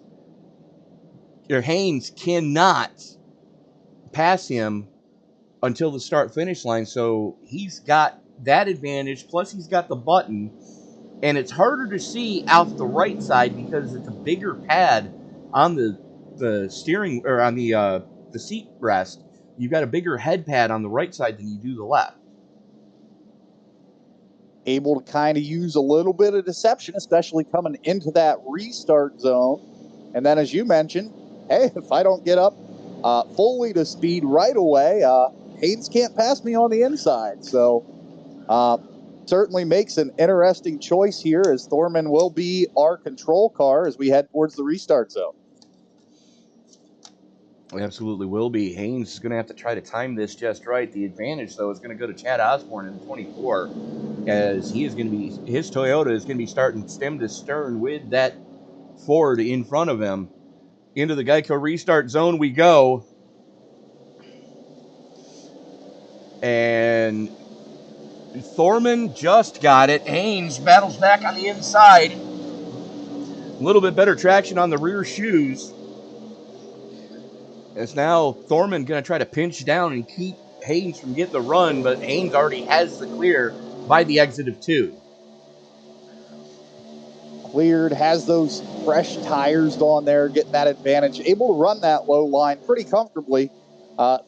cannot pass him until the start-finish line. So he's got that advantage, plus he's got the button, and it's harder to see out the right side because it's a bigger pad on the steering, or on the seat rest. You've got a bigger head pad on the right side than you do the left. Able to kind of use a little bit of deception, especially coming into that restart zone. And then, as you mentioned, hey, if I don't get up fully to speed right away, Haynes can't pass me on the inside. So certainly makes an interesting choice here, as Thorman will be our control car as we head towards the restart zone. It absolutely will be. Haynes is going to have to try to time this just right. The advantage, though, is going to go to Chad Osborne in the 24, as he is going to be, his Toyota is going to be starting stem to stern with that Ford in front of him. Into the Geico restart zone we go. And Thorman just got it. Haynes battles back on the inside. A little bit better traction on the rear shoes. It's now Thorman going to try to pinch down and keep Haynes from getting the run, but Haynes already has the clear by the exit of 2. Cleared, has those fresh tires on there, getting that advantage, able to run that low line pretty comfortably.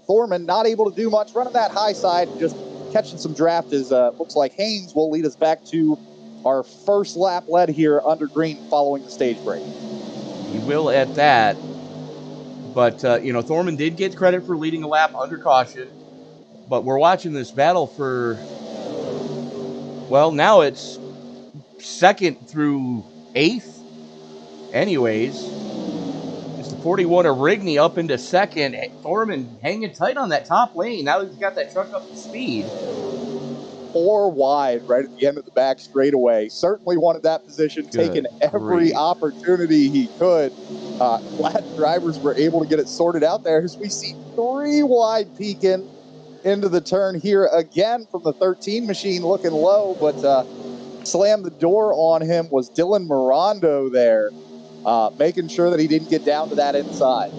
Thorman not able to do much, running that high side, just catching some draft. As looks like Haynes will lead us back to our first lap led here under green following the stage break. He will at that. But, Thorman did get credit for leading a lap under caution. But we're watching this battle for, well, now it's 2nd through 8th. Anyways, it's the 41 of Rigney up into 2nd. Thorman hanging tight on that top lane. Now he's got that truck up to speed. 4 wide right at the end of the back straightaway. Certainly wanted that position, taking every opportunity he could. Glad drivers were able to get it sorted out there, as we see 3 wide peeking into the turn here again from the 13 machine, looking low, but slammed the door on him was Dylan Mirando there, making sure that he didn't get down to that inside.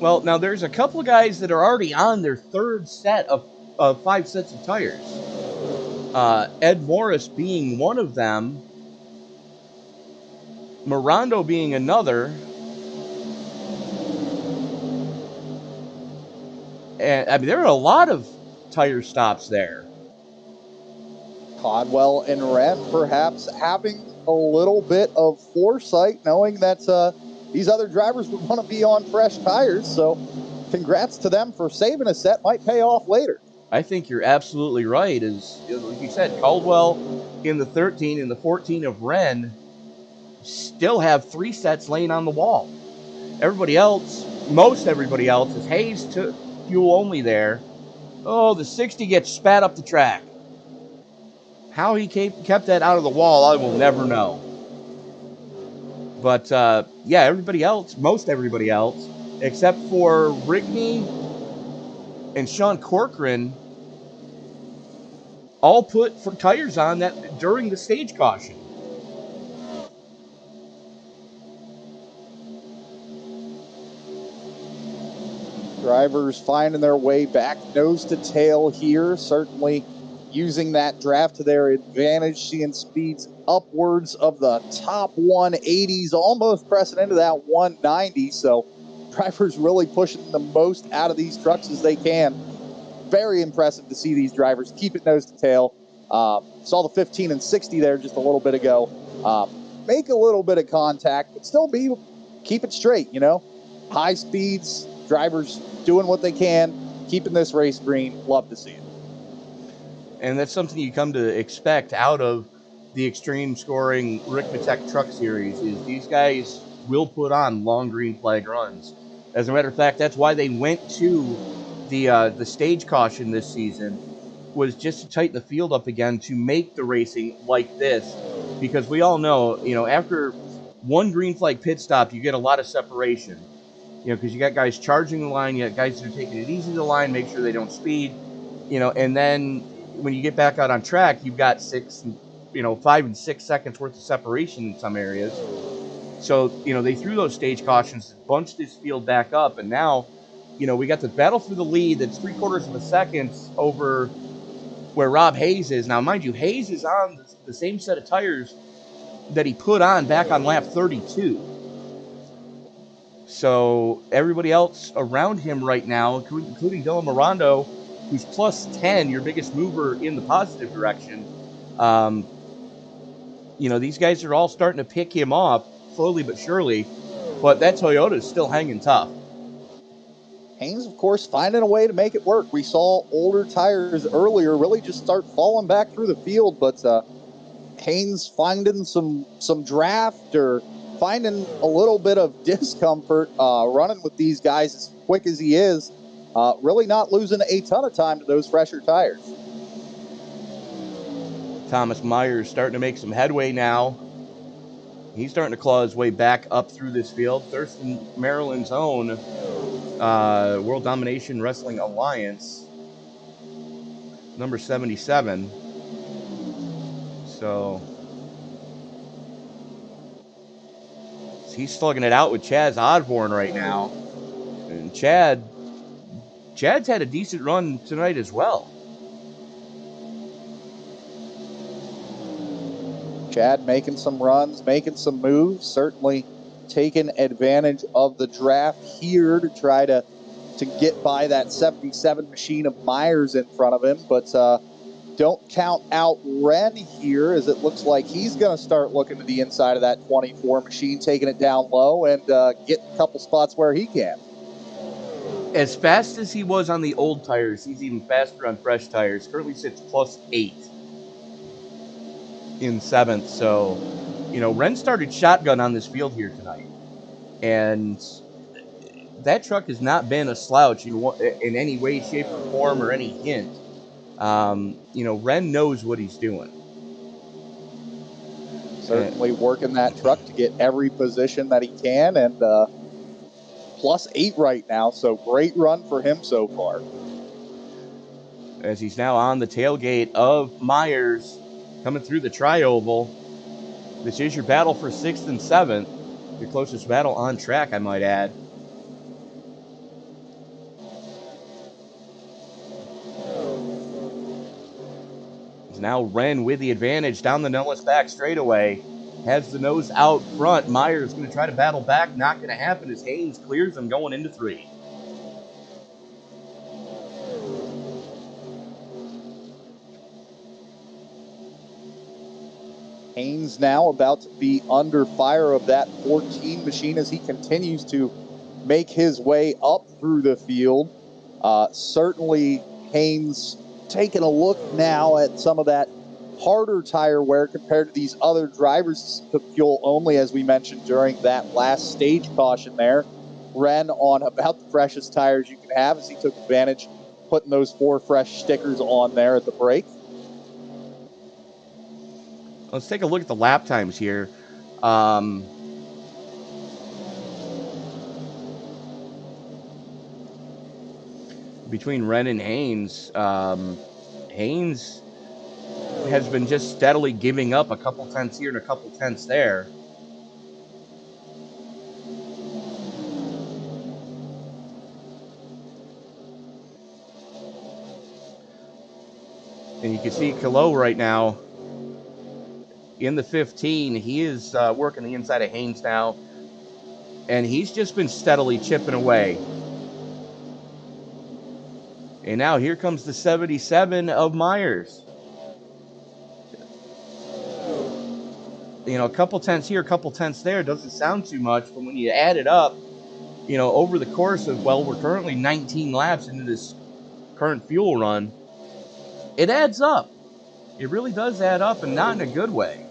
Well, now there's a couple of guys that are already on their 3rd set of 5 sets of tires. Ed Morris being one of them, Mirando being another. And I mean, there are a lot of tire stops there. Codwell and Wren perhaps having a little bit of foresight, knowing that these other drivers would want to be on fresh tires. So congrats to them for saving a set. Might pay off later. I think you're absolutely right. As like you said, Caldwell in the 13 and the 14 of Wren still have 3 sets laying on the wall. Everybody else, most everybody else, is Hayes to fuel only there. Oh, the 60 gets spat up the track. How he kept that out of the wall, I will never know. But, yeah, everybody else, most everybody else, except for Rigney and Sean Corcoran, all put for tires on that during the stage caution. Drivers finding their way back nose to tail here, certainly using that draft to their advantage, seeing speeds upwards of the top 180s, almost pressing into that 190. So drivers really pushing the most out of these trucks as they can. Very impressive to see these drivers keep it nose to tail. Saw the 15 and 60 there just a little bit ago. Make a little bit of contact, but still keep it straight, High speeds, drivers doing what they can, keeping this race green. Love to see it. And that's something you come to expect out of the extreme scoring Ricmotech Truck Series, is these guys will put on long green flag runs. As a matter of fact, that's why they went to the stage caution this season, was just to tighten the field up again to make the racing like this. Because we all know, after one green flag pit stop, you get a lot of separation. because you got guys charging the line, you got guys that are taking it easy to the line, make sure they don't speed, and then when you get back out on track, you've got 5 and 6 seconds worth of separation in some areas. So, they threw those stage cautions, bunched this field back up, and now, we got the battle for the lead that's 3/4 of a second over where Rob Hayes is. Now, mind you, Hayes is on the same set of tires that he put on back on lap 32. So everybody else around him right now, including Dylan Mirondo, who's plus 10, your biggest mover in the positive direction, these guys are all starting to pick him off slowly but surely, but that Toyota is still hanging tough. Haynes, of course, finding a way to make it work. We saw older tires earlier really just start falling back through the field, but Haynes finding some draft or finding a little bit of discomfort running with these guys as quick as he is, really not losing a ton of time to those fresher tires. Thomas Myers starting to make some headway now. He's starting to claw his way back up through this field. Thurston, Maryland's own World Domination Wrestling Alliance, number 77. So he's slugging it out with Chaz Osborne right now. And Chad's had a decent run tonight as well. Chad making some runs, making some moves, certainly taking advantage of the draft here to try to get by that 77 machine of Myers in front of him. But don't count out Ren here, as it looks like he's going to start looking to the inside of that 24 machine, taking it down low and getting a couple spots where he can. As fast as he was on the old tires, he's even faster on fresh tires. Currently sits plus 8 in 7th. So, Ren started shotgun on this field here tonight. And that truck has not been a slouch in any way, shape, or form, or any hint. Ren knows what he's doing. Certainly working that truck to get every position that he can, and plus 8 right now, so great run for him so far. As he's now on the tailgate of Myers, coming through the tri-oval. This is your battle for 6th and 7th. Your closest battle on track, I might add. Now Ren with the advantage down the Nellis back straightaway. Has the nose out front. Myers going to try to battle back. Not going to happen as Haynes clears him going into 3. Haynes now about to be under fire of that 14 machine as he continues to make his way up through the field. Certainly Haynes taking a look now at some of that harder tire wear compared to these other drivers to fuel only, as we mentioned during that last stage caution there. Ren on about the freshest tires you can have as he took advantage, putting those 4 fresh stickers on there at the break. Let's take a look at the lap times here. Between Ren and Haynes, Haynes has been just steadily giving up a couple tenths here and a couple tenths there. And you can see Kalo right now in the 15. He is working the inside of Haynes now, and he's just been steadily chipping away. And now here comes the 77 of Myers. A couple tenths here, a couple tenths there doesn't sound too much, but when you add it up, over the course of, we're currently 19 laps into this current fuel run, it adds up. It really does add up, and not in a good way.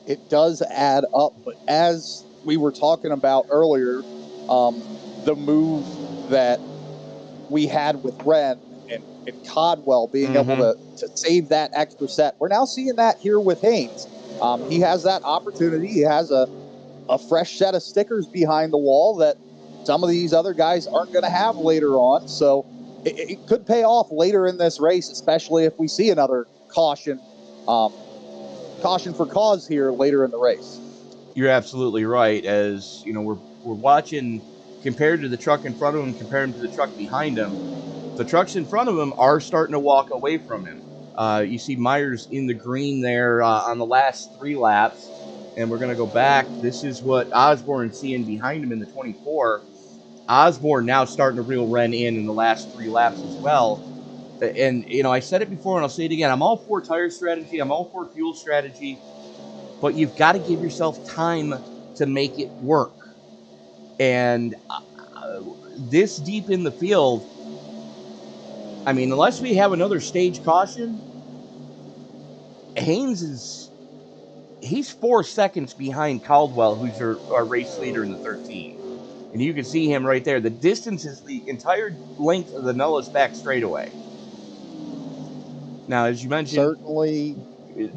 It does add up, but as we were talking about earlier, the move that we had with Ren and Codwell being able to save that extra set. We're now seeing that here with Haynes. He has that opportunity. He has a a fresh set of stickers behind the wall that some of these other guys aren't going to have later on. So it could pay off later in this race, especially if we see another caution for cause here later in the race. You're absolutely right. As you know, we're watching compared to the truck in front of him, compared to the truck behind him. The trucks in front of him are starting to walk away from him. You see Myers in the green there on the last 3 laps, and we're going to go back. This is what Osborne's seeing behind him in the 24. Osborne now starting to reel Ren in the last 3 laps as well. And, you know, I said it before and I'll say it again. I'm all for tire strategy. I'm all for fuel strategy. But you've got to give yourself time to make it work. And this deep in the field, I mean, unless we have another stage caution, Haynes he's 4 seconds behind Caldwell, who's our race leader in the 13. And you can see him right there. The distance is the entire length of the Nellis back straightaway. Now, as you mentioned, certainly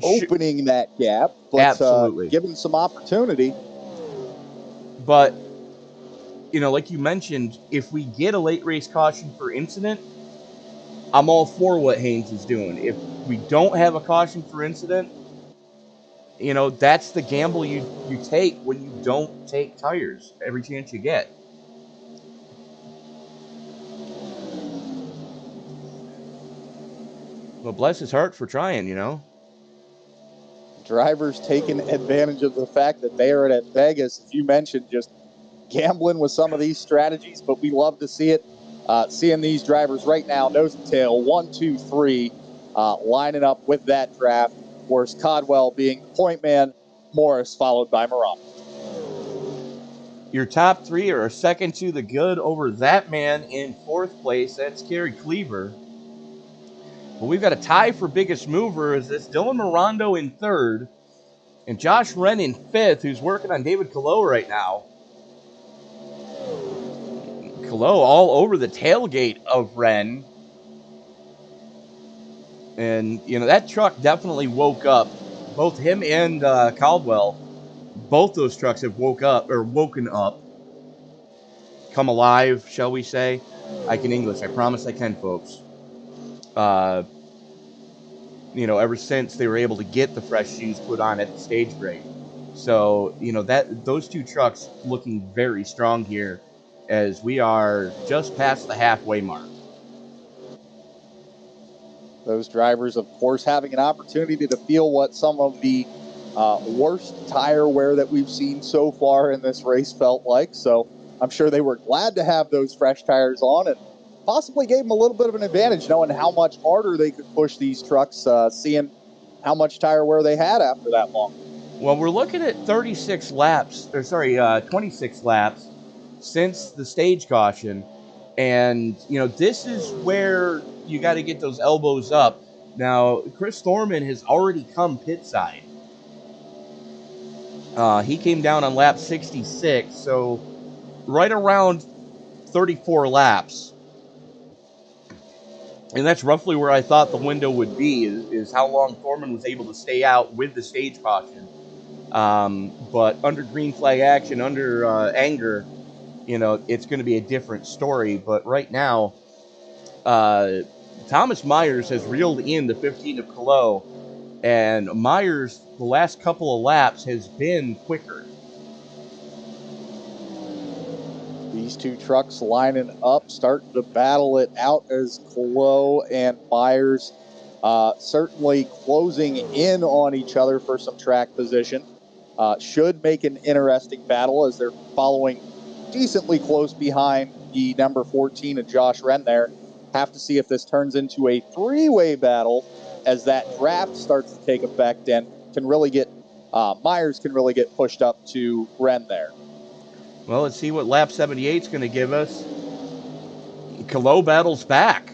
opening that gap, but absolutely giving some opportunity. But, you know, like you mentioned, if we get a late race caution for incident, I'm all for what Haynes is doing. If we don't have a caution for incident, you know, that's the gamble you take when you don't take tires every chance you get. Well, bless his heart for trying, you know. Drivers taking advantage of the fact that they are at Vegas, as you mentioned, just gambling with some of these strategies, but we love to see it. Seeing these drivers right now, nose and tail, 1, 2, 3, lining up with that draft. Of course, Caldwell being the point man, Morris followed by Moran. Your top 3 are second to the good over that man in 4th place. That's Kerry Cleaver. But we've got a tie for biggest mover. Is this Dylan Morondo in 3rd and Josh Wren in 5th, who's working on David Calo right now. Calo all over the tailgate of Wren. And, you know, that truck definitely woke up. Both him and Caldwell, both those trucks have woken up. Come alive, shall we say. I can English. I promise I can, folks. You know, ever since they were able to get the fresh shoes put on at the stage break. So, you know, those 2 trucks looking very strong here as we are just past the halfway mark. Those drivers, of course, having an opportunity to feel what some of the worst tire wear that we've seen so far in this race felt like. So I'm sure they were glad to have those fresh tires on, and possibly gave them a little bit of an advantage knowing how much harder they could push these trucks, seeing how much tire wear they had after that long. Well, we're looking at 26 laps since the stage caution. And, you know, this is where you got to get those elbows up. Now, Chris Thorman has already come pit side. He came down on lap 66, so right around 34 laps. And that's roughly where I thought the window would be, is how long Thorman was able to stay out with the stage caution. But under green flag action, under anger, you know, it's going to be a different story. But right now, Thomas Myers has reeled in the 15 of Calo, and Myers, the last couple of laps, has been quicker. These 2 trucks lining up, starting to battle it out as Calo and Myers certainly closing in on each other for some track position. Should make an interesting battle as they're following decently close behind the number 14 of Josh Wren there. Have to see if this turns into a 3-way battle as that draft starts to take effect and can really get Myers can really get pushed up to Wren there. Well, let's see what lap 78 is going to give us. Calo battles back.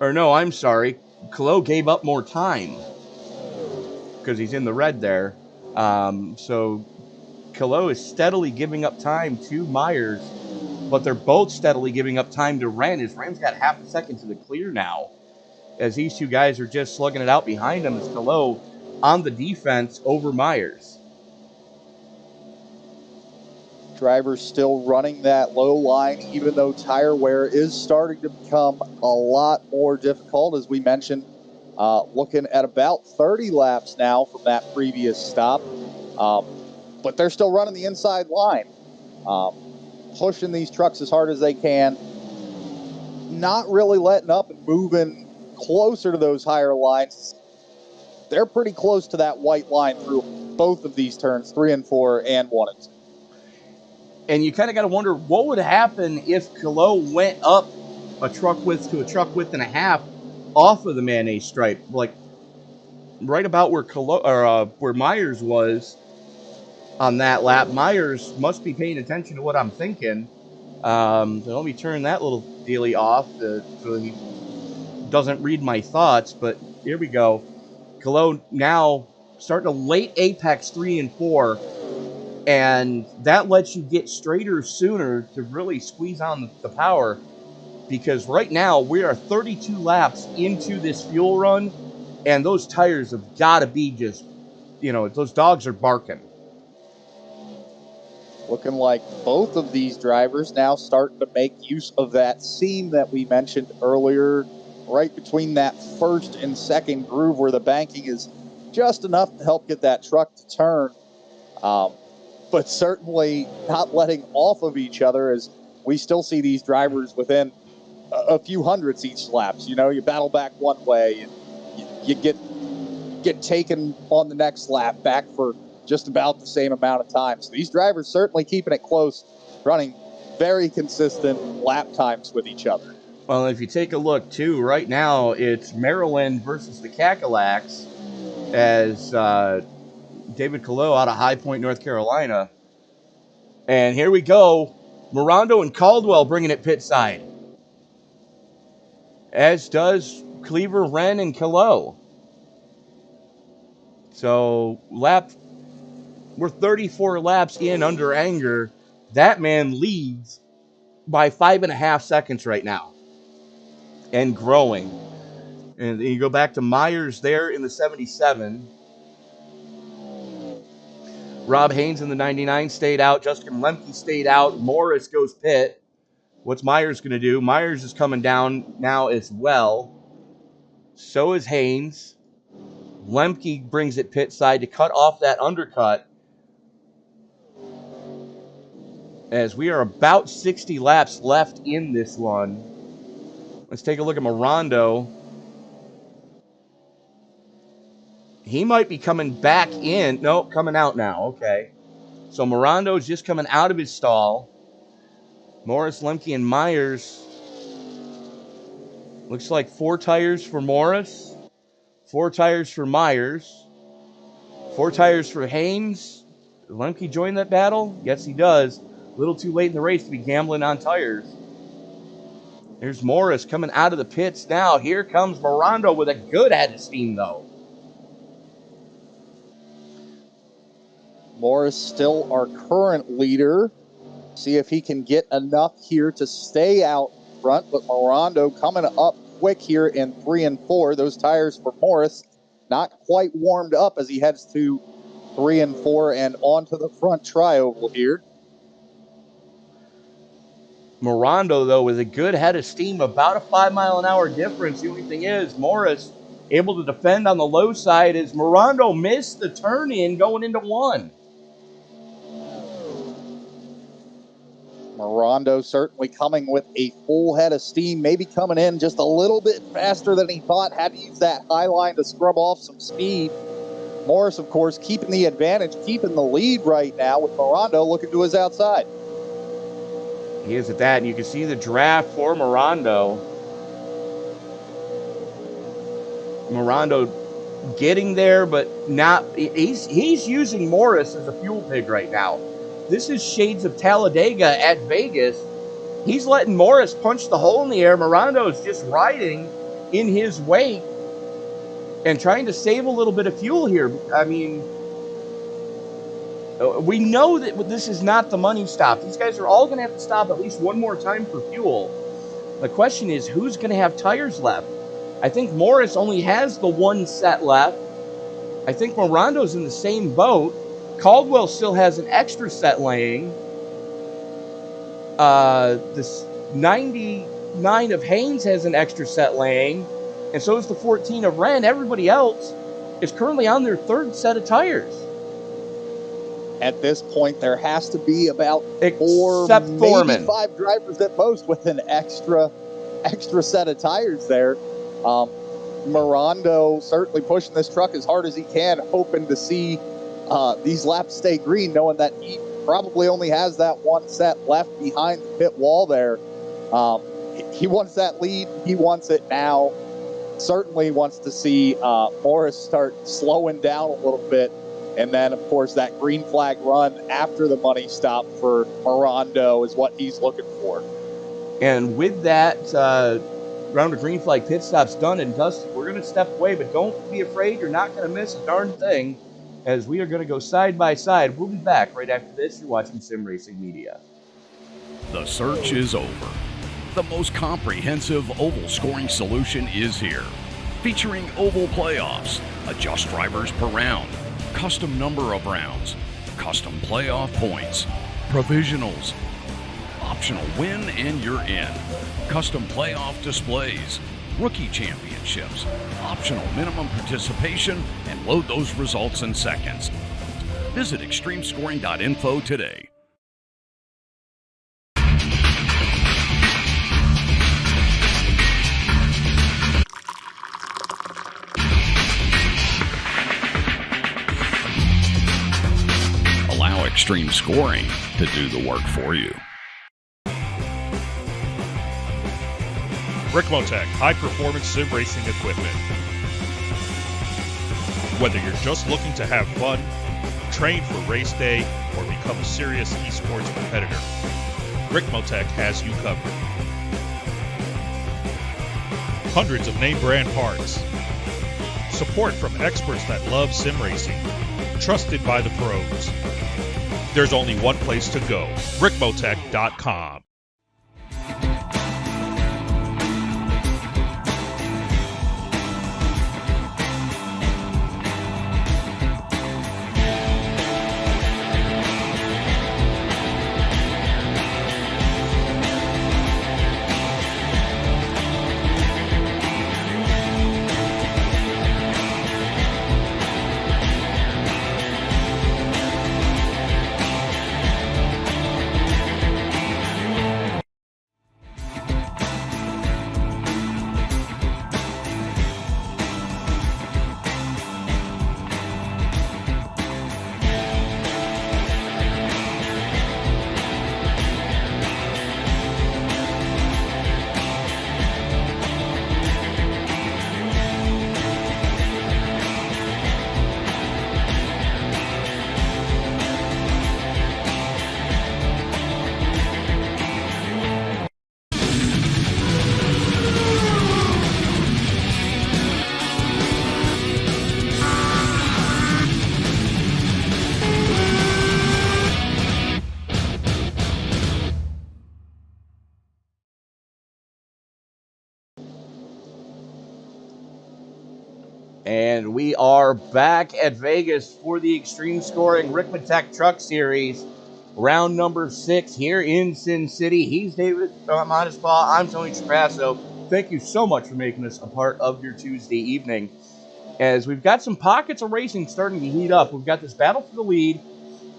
Or no, I'm sorry. Calo gave up more time because he's in the red there. So Calo is steadily giving up time to Myers, but they're both steadily giving up time to Wren, as Wren's got half a second to the clear now, as these 2 guys are just slugging it out behind him as Calo on the defense over Myers. Drivers still running that low line, even though tire wear is starting to become a lot more difficult, as we mentioned. Looking at about 30 laps now from that previous stop. But they're still running the inside line, pushing these trucks as hard as they can, not really letting up and moving closer to those higher lines. They're pretty close to that white line through both of these turns, 3 and 4 and 1 and 2. And you kind of got to wonder what would happen if Colo went up a truck width to a truck width and a half off of the mayonnaise stripe, like right about where where Myers was on that lap. Myers must be paying attention to what I'm thinking. So let me turn that little dealie off so he doesn't read my thoughts. But here we go. Colo now starting to late apex 3 and 4. And that lets you get straighter sooner to really squeeze on the power. Because right now, we are 32 laps into this fuel run. And those tires have got to be just, those dogs are barking. Looking like both of these drivers now starting to make use of that seam that we mentioned earlier, right between that first and second groove where the banking is just enough to help get that truck to turn. But certainly not letting off of each other, as we still see these drivers within a few hundredths each lap. You battle back one way and you get taken on the next lap back for just about the same amount of time. So these drivers certainly keeping it close, running very consistent lap times with each other. Well, if you take a look, too, right now it's Maryland versus the Cadillacs as David Colo out of High Point, North Carolina. And here we go. Morondo and Caldwell bringing it pit side. As does Cleaver, Wren, and Colo. So we're 34 laps in under Anger. That man leads by 5.5 seconds right now. And growing. And you go back to Myers there in the 77. Rob Haynes in the 99 stayed out. Justin Lemke stayed out. Morris goes pit. What's Myers going to do? Myers is coming down now as well. So is Haynes. Lemke brings it pit side to cut off that undercut. As we are about 60 laps left in this one. Let's take a look at Morondo. He might be coming back in. No, coming out now. Okay. So Morondo's just coming out of his stall. Morris, Lemke, and Myers. Looks like 4 tires for Morris. 4 tires for Myers. 4 tires for Haynes. Did Lemke join that battle? Yes, he does. A little too late in the race to be gambling on tires. There's Morris coming out of the pits now. Here comes Morondo with a good head of steam, though. Morris still our current leader. See if he can get enough here to stay out front. But Morondo coming up quick here in 3 and 4. Those tires for Morris not quite warmed up as he heads to 3 and 4 and onto the front tri-oval here. Morondo, though, with a good head of steam, about a 5-mile-an-hour difference. The only thing is, Morris able to defend on the low side as Morondo missed the turn-in going into 1. Morondo certainly coming with a full head of steam, maybe coming in just a little bit faster than he thought, had to use that high line to scrub off some speed. Morris, of course, keeping the advantage, keeping the lead right now with Morondo looking to his outside. He is at that, and you can see the draft for Morondo. Morondo getting there, but not. He's using Morris as a fuel pig right now. This is shades of Talladega at Vegas. He's letting Morris punch the hole in the air. Morondo's just riding in his wake and trying to save a little bit of fuel here. I mean, we know that this is not the money stop. These guys are all going to have to stop at least one more time for fuel. The question is, who's going to have tires left? I think Morris only has the 1 set left. I think Morondo's in the same boat. Caldwell still has an extra set laying. This 99 of Haynes has an extra set laying, and so is the 14 of Wren. Everybody else is currently on their third set of tires. At this point, there has to be about Except four, Thorman. maybe 5 drivers at most with an extra set of tires there. Morondo certainly pushing this truck as hard as he can, hoping to see these laps stay green, knowing that he probably only has that one set left behind the pit wall there. He wants that lead. He wants it now. Certainly wants to see Morris start slowing down a little bit. And then, of course, that green flag run after the money stop for Morondo is what he's looking for. And with that round of green flag pit stops done and dusted, we're going to step away, but don't be afraid. You're not going to miss a darn thing, as we are going to go side by side. We'll be back right after this. You're watching Sim Racing Media. The search is over. The most comprehensive oval scoring solution is here. Featuring oval playoffs, adjust drivers per round, custom number of rounds, custom playoff points, provisionals, optional win and you're in, custom playoff displays, rookie championships, optional minimum participation, and load those results in seconds. Visit extremescoring.info today. Allow Extreme Scoring to do the work for you. Ricmotech, high-performance sim racing equipment. Whether you're just looking to have fun, train for race day, or become a serious esports competitor, Ricmotech has you covered. Hundreds of name-brand parts. Support from experts that love sim racing. Trusted by the pros. There's only one place to go, Ricmotech.com. And we are back at Vegas for the Extreme Scoring Ricmotech Truck Series, round number 6 here in Sin City. He's David Modespaw. I'm Tony Trapasso. Thank you so much for making this a part of your Tuesday evening. As we've got some pockets of racing starting to heat up. We've got this battle for the lead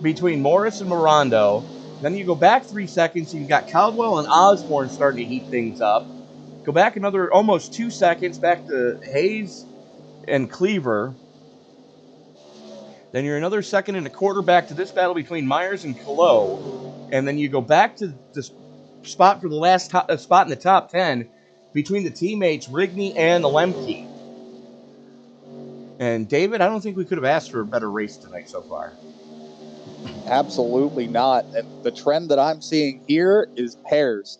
between Morris and Morondo. Then you go back 3 seconds, you've got Caldwell and Osborne starting to heat things up. Go back another almost 2 seconds, back to Hayes and Cleaver. Then you're another second and a quarter back to this battle between Myers and Colo. And then you go back to the spot for the last spot in the top 10 between the teammates Rigney and Lemke. And David, I don't think we could have asked for a better race tonight so far. Absolutely not. And the trend that I'm seeing here is pairs.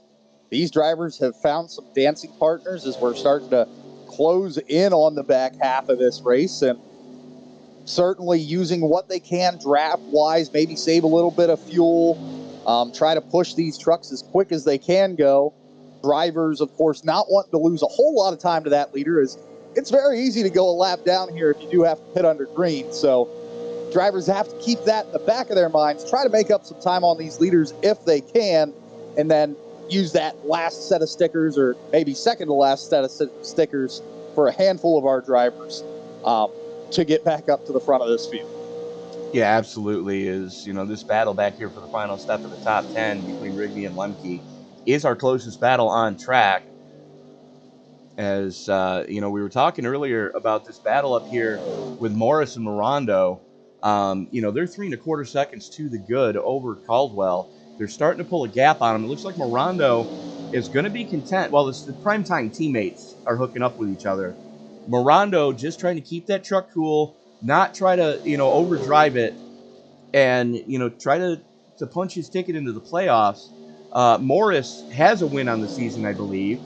These drivers have found some dancing partners as we're starting to close in on the back half of this race, and certainly using what they can draft-wise, maybe save a little bit of fuel, try to push these trucks as quick as they can go. Drivers, of course, not wanting to lose a whole lot of time to that leader, as it's very easy to go a lap down here if you do have to pit under green. So drivers have to keep that in the back of their minds, try to make up some time on these leaders if they can, and then use that last set of stickers, or maybe second to last set of stickers for a handful of our drivers to get back up to the front of this field. Yeah, absolutely. Is, this battle back here for the final step of the top 10 between Rigby and Lemke is our closest battle on track. As, we were talking earlier about this battle up here with Morris and Morondo. They're 3 1/4 seconds to the good over Caldwell. They're starting to pull a gap on him. It looks like Morondo is going to be content. Well, the primetime teammates are hooking up with each other. Morondo just trying to keep that truck cool, not try to, overdrive it, and, try to punch his ticket into the playoffs. Morris has a win on the season, I believe.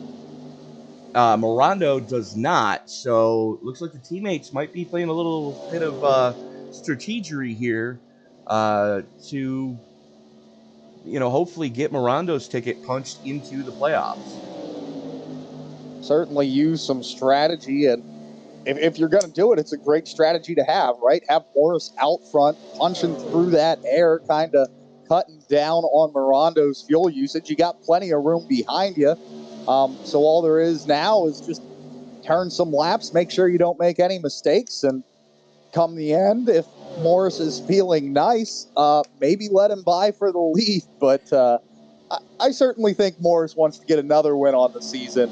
Morondo does not, so looks like the teammates might be playing a little bit of strategery here to, hopefully get Morondo's ticket punched into the playoffs. Certainly use some strategy, and if you're going to do it, it's a great strategy to have, right? Have Morris out front, punching through that air, kind of cutting down on Morondo's fuel usage. You got plenty of room behind you. So all there is now is just turn some laps, make sure you don't make any mistakes, and come the end, if Morris is feeling nice, maybe let him by for the lead. But I certainly think Morris wants to get another win on the season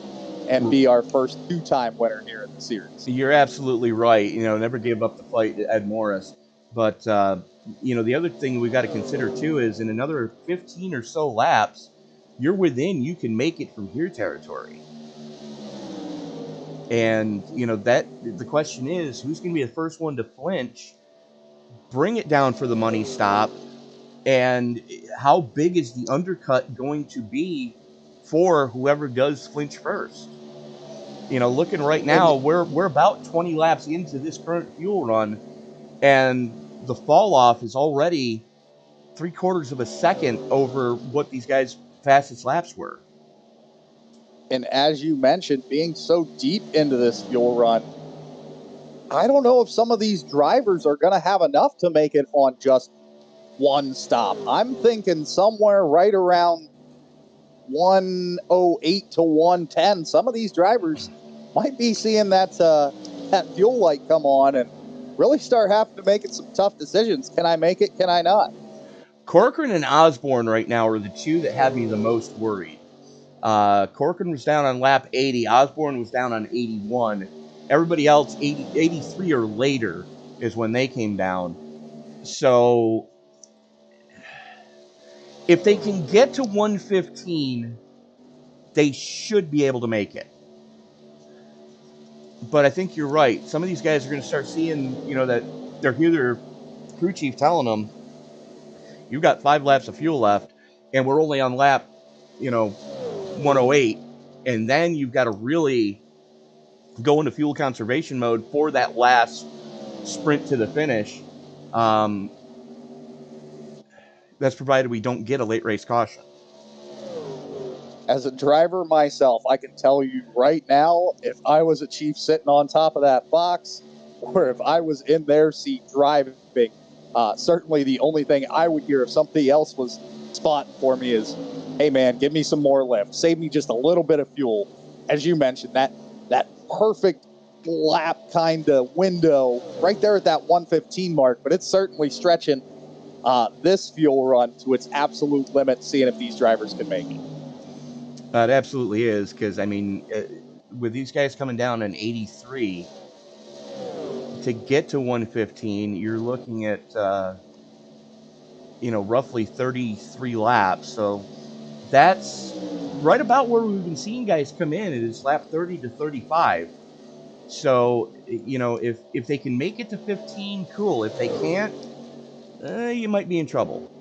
and be our first 2-time winner here in the series. You're absolutely right. Never give up the fight to Ed Morris. But, the other thing we got to consider, too, is in another 15 or so laps, you're within, you can make it from here territory. And, the question is, who's going to be the first one to flinch, bring it down for the money stop, and how big is the undercut going to be for whoever does flinch first? Looking right now, we're about 20 laps into this current fuel run, and the fall off is already 3/4 of a second over what these guys' fastest laps were. And as you mentioned, being so deep into this fuel run, I don't know if some of these drivers are going to have enough to make it on just one stop. I'm thinking somewhere right around 108 to 110. Some of these drivers might be seeing that fuel light come on and really start having to make some tough decisions. Can I make it? Can I not? Corcoran and Osborne right now are the two that have me the most worried. Corcoran was down on lap 80. Osborne was down on 81. Everybody else, 83 or later is when they came down. So if they can get to 115, they should be able to make it. But I think you're right. Some of these guys are going to start seeing, that they're hear their crew chief telling them, you've got 5 laps of fuel left, and we're only on lap, 108. And then you've got to really go into fuel conservation mode for that last sprint to the finish. That's provided we don't get a late race caution. As a driver myself, I can tell you right now, if I was a chief sitting on top of that box, or if I was in their seat driving, certainly the only thing I would hear if somebody else was spotting for me is, hey man, give me some more lift. Save me just a little bit of fuel. As you mentioned, that perfect lap kind of window right there at that 115 mark, but it's certainly stretching this fuel run to its absolute limit, seeing if these drivers can make it. It absolutely is, because, with these guys coming down in 83, to get to 115, you're looking at, roughly 33 laps. So that's right about where we've been seeing guys come in. It is lap 30 to 35. So, if they can make it to 15, cool. If they can't, you might be in trouble.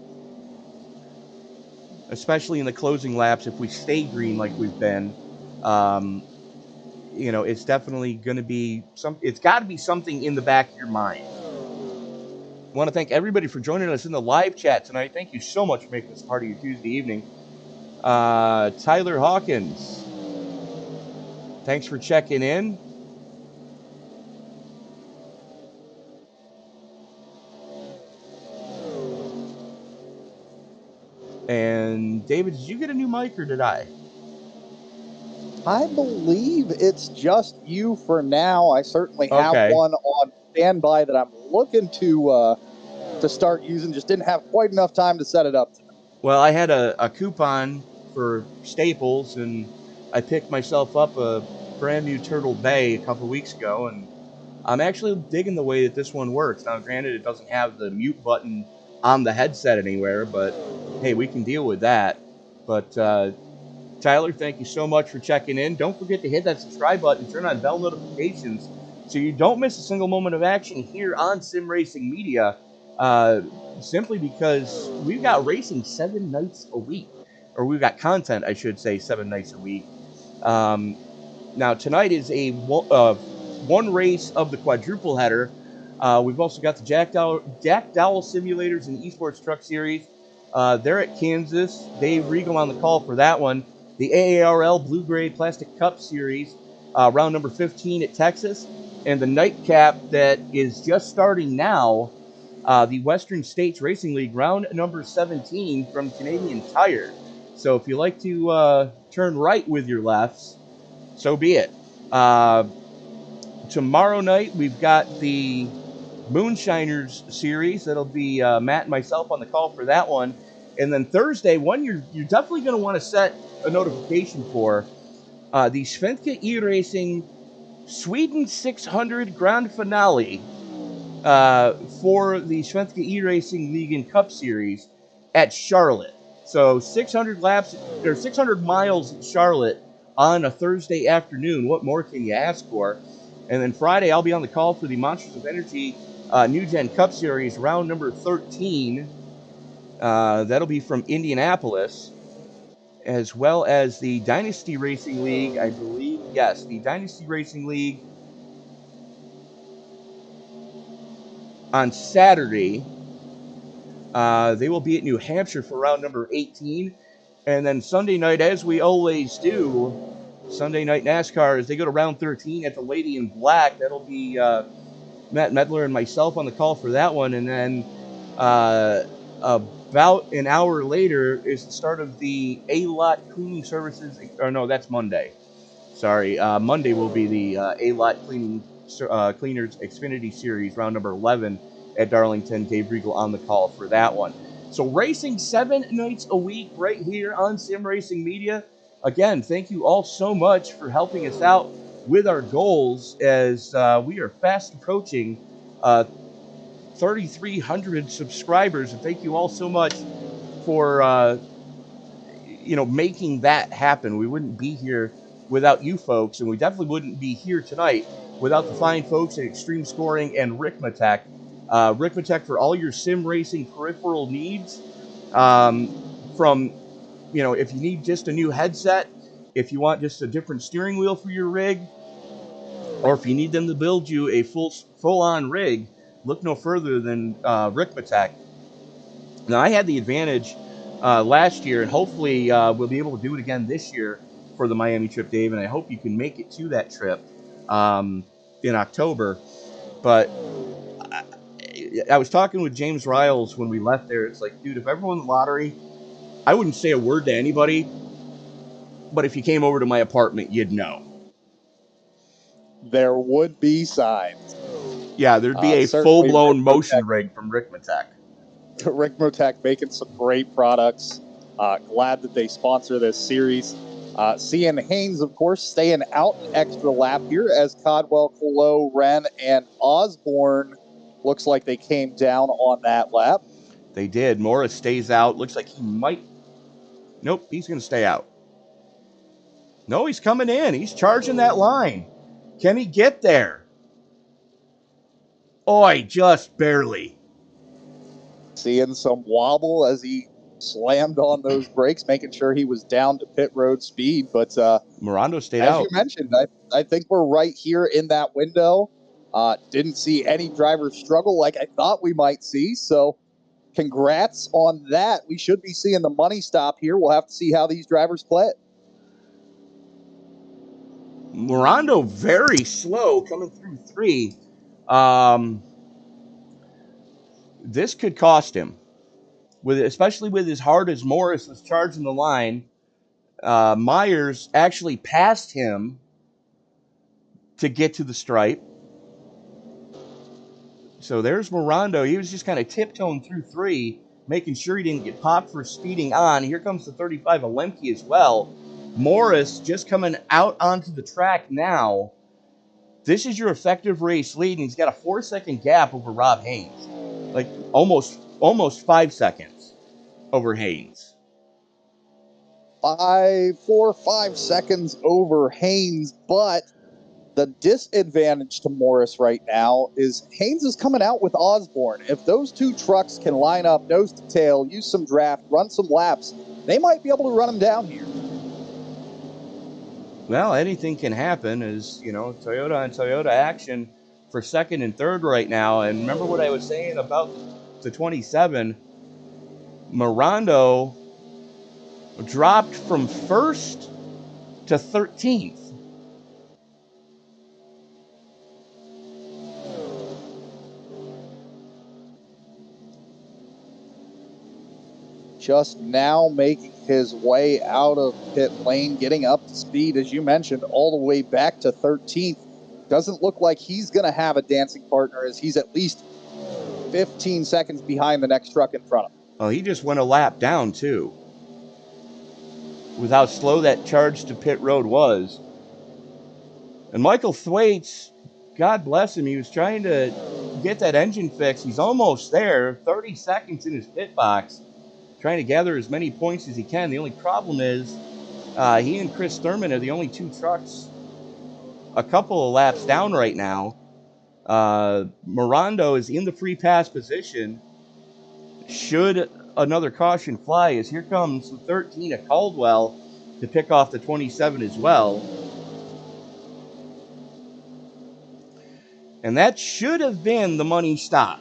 Especially in the closing laps, if we stay green like we've been, it's definitely going to be it's got to be something in the back of your mind. I want to thank everybody for joining us in the live chat tonight. Thank you so much for making this part of your Tuesday evening. Tyler Hawkins, thanks for checking in. And David, did you get a new mic or did I? I believe it's just you for now. I certainly have Okay. one on standby that I'm looking to start using. Just didn't have quite enough time to set it up today. Well, I had a coupon for Staples, and I picked myself up a brand new Turtle Bay a couple weeks ago, and I'm actually digging the way that this one works. Now, granted, it doesn't have the mute button on the headset anywhere, but hey, we can deal with that. But Tyler, thank you so much for checking in. Don't forget to hit that subscribe button, turn on bell notifications so you don't miss a single moment of action here on Sim Racing Media, simply because we've got racing 7 nights a week. Or we've got content, I should say, 7 nights a week. Now, tonight is a one race of the quadruple header. We've also got the Jack Dowell Simulators and Esports Truck Series. They're at Kansas. Dave Regal on the call for that one. The AARL Blue Gray Plastic Cup Series, round number 15 at Texas. And the nightcap that is just starting now, the Western States Racing League, round number 17 from Canadian Tire. So if you like to turn right with your lefts, so be it. Tomorrow night, we've got the Moonshiners series. That'll be Matt and myself on the call for that one. And then Thursday, one you're definitely going to want to set a notification for, the Svenska iRacing Sweden 600 Grand Finale for the Svenska iRacing League and Cup Series at Charlotte. So 600 laps or 600 miles at Charlotte on a Thursday afternoon. What more can you ask for? And then Friday, I'll be on the call for the Monsters of Energy New Gen Cup Series, round number 13. That'll be from Indianapolis, as well as the Dynasty Racing League, I believe. Yes, the Dynasty Racing League on Saturday. They will be at New Hampshire for round number 18. And then Sunday night, as we always do, Sunday night NASCAR, as they go to round 13 at the Lady in Black. That'll be Matt Medler and myself on the call for that one. And then about an hour later is the start of the A-Lot Cleaning Services. Or no, that's Monday. Sorry. Monday will be the A-Lot Cleaners Xfinity Series, round number 11 at Darlington. Dave Regal on the call for that one. So racing 7 nights a week right here on Sim Racing Media. Again, thank you all so much for helping us out with our goals, as we are fast approaching 3,300 subscribers. And thank you all so much for making that happen. We wouldn't be here without you folks, and we definitely wouldn't be here tonight without the fine folks at Extreme Scoring and Ricmotech. Ricmotech for all your sim racing peripheral needs. From, if you need just a new headset, if you want just a different steering wheel for your rig, or if you need them to build you a full-on rig, look no further than Ricmotech. Now, I had the advantage last year, and hopefully we'll be able to do it again this year for the Miami trip, Dave, and I hope you can make it to that trip in October. But I was talking with James Riles when we left there. It's like, dude, if ever won the lottery, I wouldn't say a word to anybody, but if you came over to my apartment, you'd know. There would be signs. Yeah, there'd be a full-blown motion rig from Ricmotech. Ricmotech making some great products. Glad that they sponsor this series. Cian Haynes, of course, staying out an extra lap here, as Codwell, Colo, Wren, and Osborne looks like they came down on that lap. They did. Morris stays out. Looks like he might... Nope, he's going to stay out. No, he's coming in. He's charging that line. Can he get there? Oi, just barely. Seeing some wobble as he slammed on those brakes, making sure he was down to pit road speed. But Morando stayed out. As you mentioned, I think we're right here in that window. Didn't see any drivers struggle like I thought we might see. So congrats on that. We should be seeing the money stop here. We'll have to see how these drivers play it. Morando very slow coming through 3. This could cost him. especially with as hard as Morris was charging the line. Myers actually passed him to get to the stripe. So there's Morondo. He was just kind of tiptoeing through 3, making sure he didn't get popped for speeding on. Here comes the 35 of Lemke as well. Morris just coming out onto the track now. This is your effective race lead, and he's got a 4-second gap over Rob Haynes. Like almost 5 seconds over Haynes. 4 or 5 seconds over Haynes, but the disadvantage to Morris right now is Haynes is coming out with Osborne. If those two trucks can line up nose to tail, use some draft, run some laps, they might be able to run him down here. Well, anything can happen. Is, Toyota and Toyota action for second and third right now. And remember what I was saying about the 27. Morondo dropped from first to 13th. Just now making his way out of pit lane, getting up to speed, as you mentioned, all the way back to 13th. Doesn't look like he's going to have a dancing partner, as he's at least 15 seconds behind the next truck in front of him. Oh, he just went a lap down, too, with how slow that charge to pit road was. And Michael Thwaites, God bless him, he was trying to get that engine fixed. He's almost there, 30 seconds in his pit box, trying to gather as many points as he can. The only problem is he and Chris Thurman are the only 2 trucks a couple of laps down right now. Morondo is in the free pass position. Should another caution fly, as here comes the 13 of Caldwell to pick off the 27 as well. And that should have been the money stop.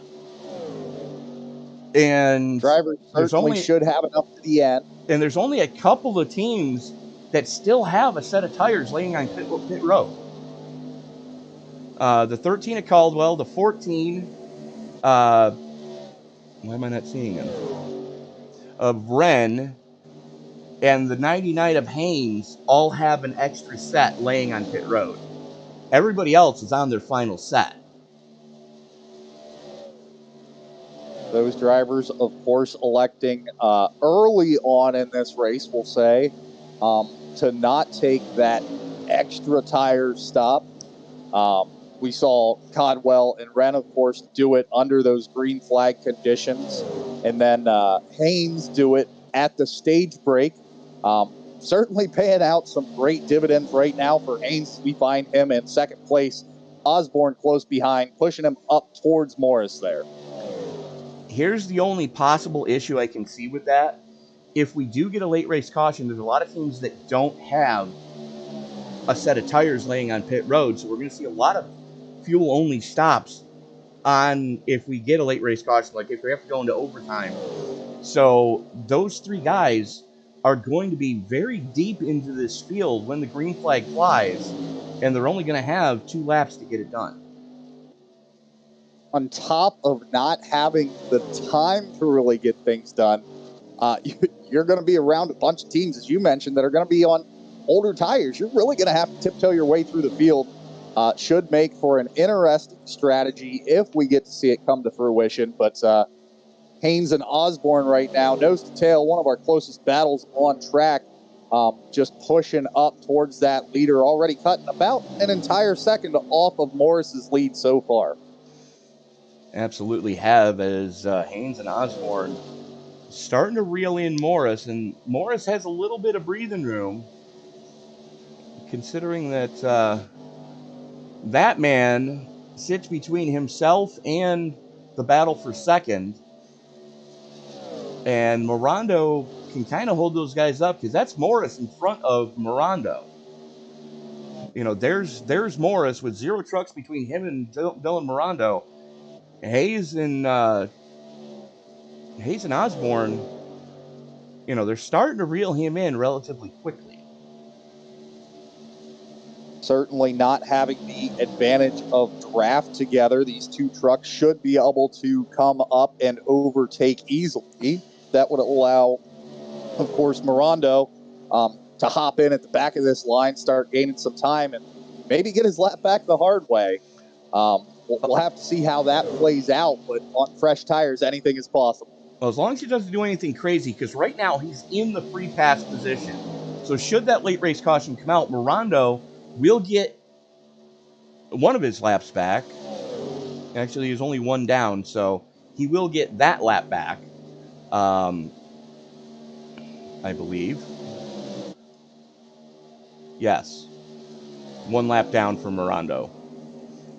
And drivers certainly should have enough to the end. And there's only a couple of teams that still have a set of tires laying on pit road. The 13 of Caldwell, the 14, why am I not seeing them? Of Wren, and the 99 of Haynes all have an extra set laying on pit road. Everybody else is on their final set. Those drivers, of course, electing early on in this race, we'll say, to not take that extra tire stop. We saw Caldwell and Wren, of course, do it under those green flag conditions. And then Haynes do it at the stage break. Certainly paying out some great dividends right now for Haynes. We find him in second place. Osborne close behind, pushing him up towards Morris there. Here's the only possible issue I can see with that. If we do get a late race caution, there's a lot of teams that don't have a set of tires laying on pit road. So we're going to see a lot of fuel-only stops on if we get a late race caution, like if we have to go into overtime. So those 3 guys are going to be very deep into this field when the green flag flies, and they're only going to have 2 laps to get it done. On top of not having the time to really get things done, you're going to be around a bunch of teams, as you mentioned, that are going to be on older tires. You're really going to have to tiptoe your way through the field. Should make for an interesting strategy if we get to see it come to fruition. But Haynes and Osborne right now, nose to tail, one of our closest battles on track, just pushing up towards that leader, already cutting about an entire second off of Morris's lead so far. Absolutely have, as Haynes and Osborne starting to reel in Morris, and Morris has a little bit of breathing room, considering that that man sits between himself and the battle for second, and Morondo can kind of hold those guys up, because that's Morris in front of Morondo. There's Morris with 0 trucks between him and Dylan Morondo. Hayes and Osborne, they're starting to reel him in relatively quickly. Certainly not having the advantage of draft together. These 2 trucks should be able to come up and overtake easily. that would allow, of course, Morondo to hop in at the back of this line, start gaining some time, and maybe get his lap back the hard way. We'll have to see how that plays out, but on fresh tires, anything is possible. Well, as long as he doesn't do anything crazy, because right now he's in the free pass position. So should that late race caution come out, Morondo will get one of his laps back. Actually, there's only one down, so he will get that lap back, I believe. Yes. One lap down for Morondo.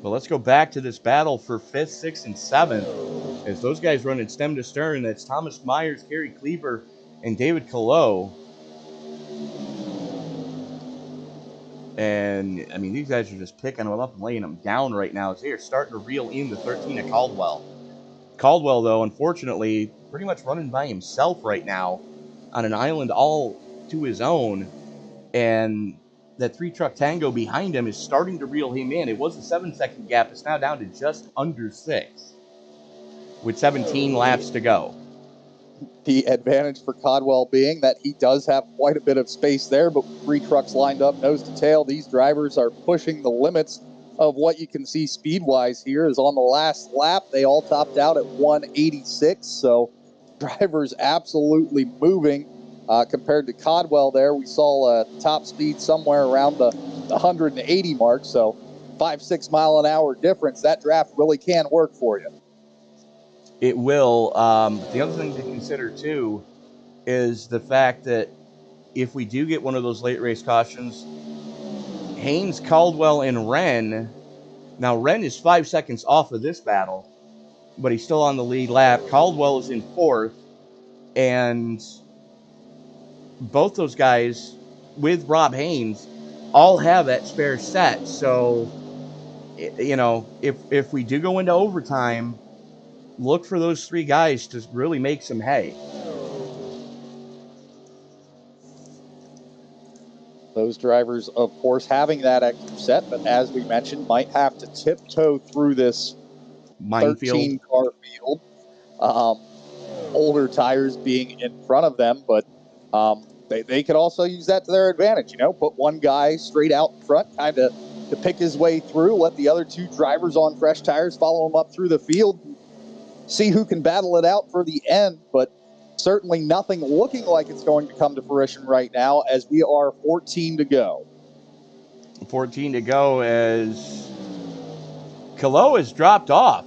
But let's go back to this battle for 5th, 6th, and 7th. As those guys run in stem to stern, that's Thomas Myers, Gary Cleaver, and David Calo. And, I mean, these guys are just picking them up and laying them down right now as they are starting to reel in the 13 of Caldwell. Caldwell, though, unfortunately, pretty much running by himself right now on an island all to his own. And that 3-truck Tango behind him is starting to reel him in. It was a 7-second gap. It's now down to just under 6 with 17 laps to go. The advantage for Caldwell being that he does have quite a bit of space there, but 3 trucks lined up nose to tail. These drivers are pushing the limits of what you can see speed-wise here. Is on the last lap, they all topped out at 186, so drivers absolutely moving. Compared to Caldwell there, we saw a top speed somewhere around the 180 mark, so 5-6 mile an hour difference. That draft really can work for you. It will. The other thing to consider, too, is the fact that if we do get one of those late race cautions, Haynes, Caldwell, and Wren. Now, Wren is 5 seconds off of this battle, but he's still on the lead lap. Caldwell is in 4th, and both those guys, with Rob Haynes, all have that spare set. So, you know, if we do go into overtime, look for those 3 guys to really make some hay. Those drivers, of course, having that extra set, but as we mentioned, might have to tiptoe through this Minefield. 13-car field. Older tires being in front of them, but they could also use that to their advantage. You know, put one guy straight out in front, kind of to pick his way through, let the other 2 drivers on fresh tires follow him up through the field, see who can battle it out for the end. But certainly nothing looking like it's going to come to fruition right now, as we are 14 to go. 14 to go as Calo has dropped off.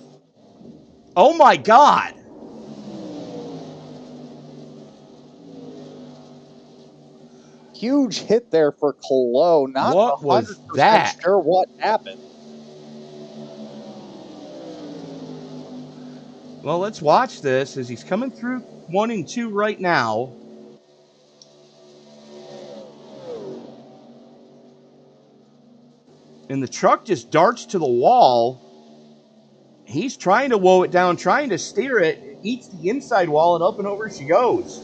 Oh my God. Huge hit there for Calo. Not what was 100% that? sure what happened. Well, let's watch this as he's coming through 1 and 2 right now. And the truck just darts to the wall. He's trying to woe it down, trying to steer it. It eats the inside wall, and up and over she goes.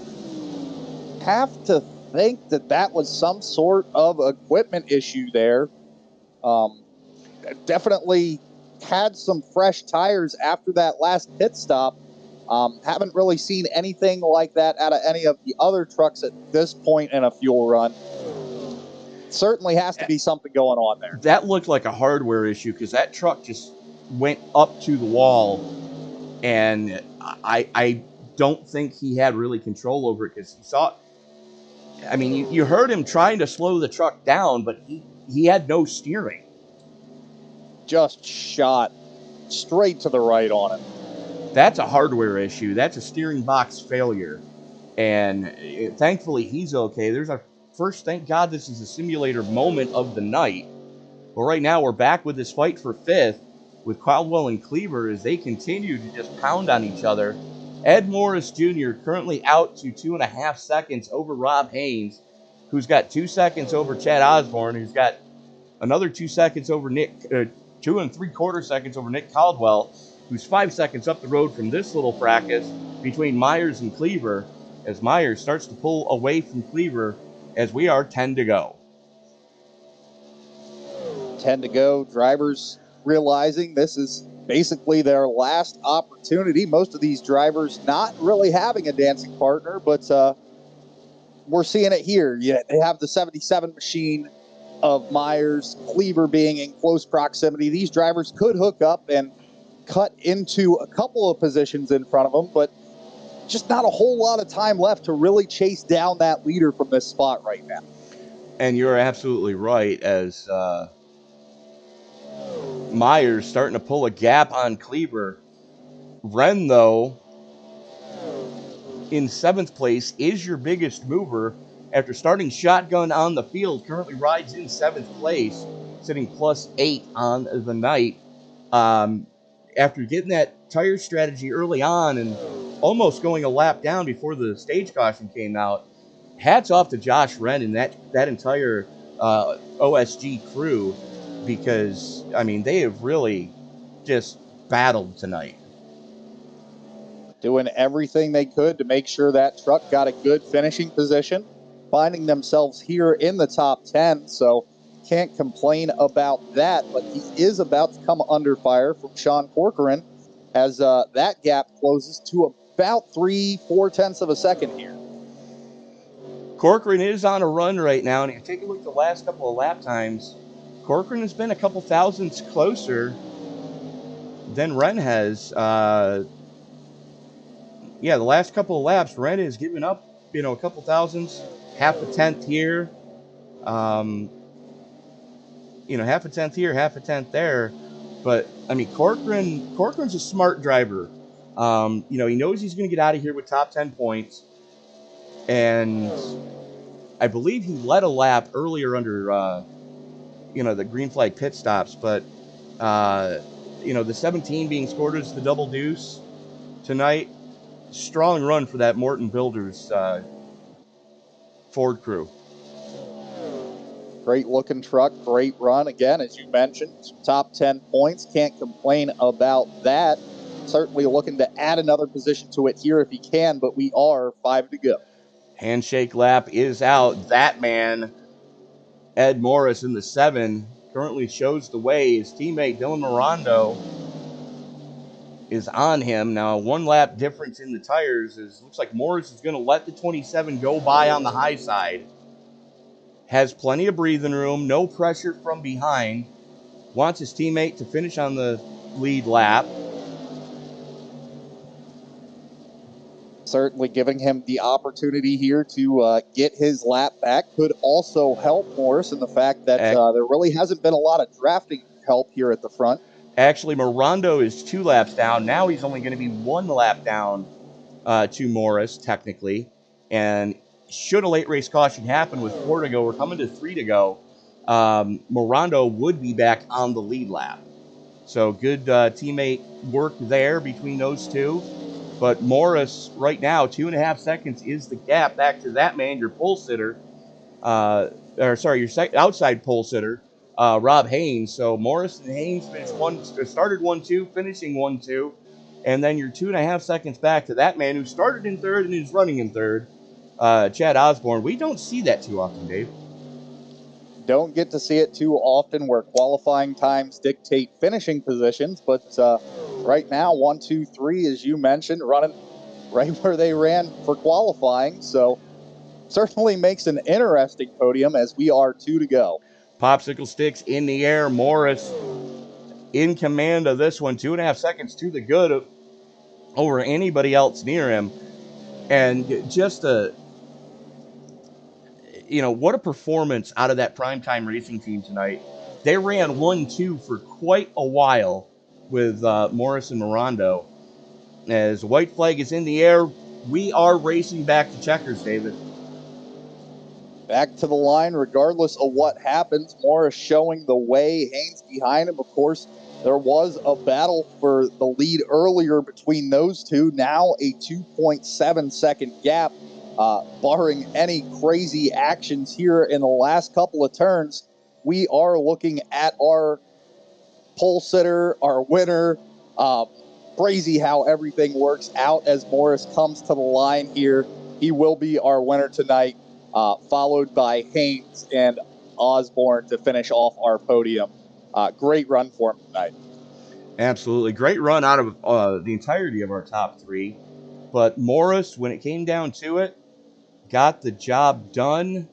Have to think that was some sort of equipment issue there. Definitely had some fresh tires after that last pit stop. Haven't really seen anything like that out of any of the other trucks at this point in a fuel run. Certainly has to be something going on there. That looked like a hardware issue because that truck just went up to the wall, and I don't think he had really control over it because he saw. I mean, you heard him trying to slow the truck down, but he had no steering. Just shot straight to the right on it. That's a hardware issue. That's a steering box failure. And thankfully, he's okay. There's our first, thank God this is a simulator moment of the night. But right now, we're back with this fight for 5th with Caldwell and Cleaver as they continue to just pound on each other. Ed Morris Jr. currently out to 2.5 seconds over Rob Haynes, who's got 2 seconds over Chad Osborne, who's got another 2 seconds over 2 3/4 seconds over Nick Caldwell, who's 5 seconds up the road from this little fracas between Myers and Cleaver, as Myers starts to pull away from Cleaver as we are 10 to go. 10 to go. Drivers realizing this is basically their last opportunity. Most of these drivers not really having a dancing partner, but we're seeing it here. Yeah, they have the 77 machine of Myers, Cleaver being in close proximity. These drivers could hook up and cut into a couple of positions in front of them, but just not a whole lot of time left to really chase down that leader from this spot right now. And you're absolutely right, as Myers starting to pull a gap on Cleaver. Wren, though, in 7th place, is your biggest mover. After starting shotgun on the field, currently rides in 7th place, sitting +8 on the night. After getting that tire strategy early on and almost going a lap down before the stage caution came out, hats off to Josh Wren and that entire OSG crew, because, I mean, they have really just battled tonight. Doing everything they could to make sure that truck got a good finishing position, finding themselves here in the top 10, so can't complain about that. But he is about to come under fire from Sean Corcoran as that gap closes to about 3-4 tenths of a second here. Corcoran is on a run right now, and if you take a look at the last couple of lap times, Corcoran has been a couple thousandths closer than Wren has. The last couple of laps, Wren has given up, a couple thousandths, half a tenth here, half a tenth here, half a tenth there. But, I mean, Corcoran's a smart driver. He knows he's going to get out of here with top 10 points. And I believe he led a lap earlier under, the green flag pit stops. But, the 17 being scored as the double deuce tonight, strong run for that Morton Builders Ford crew. Great looking truck, great run. Again, as you mentioned, top 10 points. Can't complain about that. Certainly looking to add another position to it here if he can, but we are 5 to go. Handshake lap is out. That man, Ed Morris in the 7, currently shows the way. His teammate Dylan Morondo is on him. Now, a 1 lap difference in the tires. Looks like Morris is going to let the 27 go by on the high side. Has plenty of breathing room, no pressure from behind. Wants his teammate to finish on the lead lap. Certainly giving him the opportunity here to get his lap back. Could also help Morris in the fact that there really hasn't been a lot of drafting help here at the front. Actually, Morondo is 2 laps down. Now he's only going to be 1 lap down to Morris, technically. And should a late race caution happen with 4 to go, we're coming to 3 to go, Morondo would be back on the lead lap. So good teammate work there between those two. But Morris, right now, 2.5 seconds is the gap back to that man, your pole sitter. Your outside pole sitter, Rob Haynes. So Morris and Haynes started 1-2, finishing 1-2. And then you're 2.5 seconds back to that man who started in 3rd and is running in 3rd. Chad Osborne. We don't see that too often, Dave. Don't get to see it too often where qualifying times dictate finishing positions, but right now 1, 2, 3, as you mentioned, running right where they ran for qualifying, so certainly makes an interesting podium as we are 2 to go. Popsicle sticks in the air. Morris in command of this one, 2.5 seconds to the good over anybody else near him. And just what a performance out of that primetime racing team tonight. They ran 1-2 for quite a while with Morris and Morondo. As the white flag is in the air, we are racing back to checkers, David. Back to the line, regardless of what happens. Morris showing the way. Haynes behind him, of course. There was a battle for the lead earlier between those two. Now a 2.7 second gap. Barring any crazy actions here in the last couple of turns, we are looking at our pole sitter, our winner. Crazy how everything works out as Morris comes to the line here. He will be our winner tonight, followed by Haynes and Osborne to finish off our podium. Great run for him tonight. Absolutely. Great run out of the entirety of our top three. But Morris, when it came down to it, got the job done.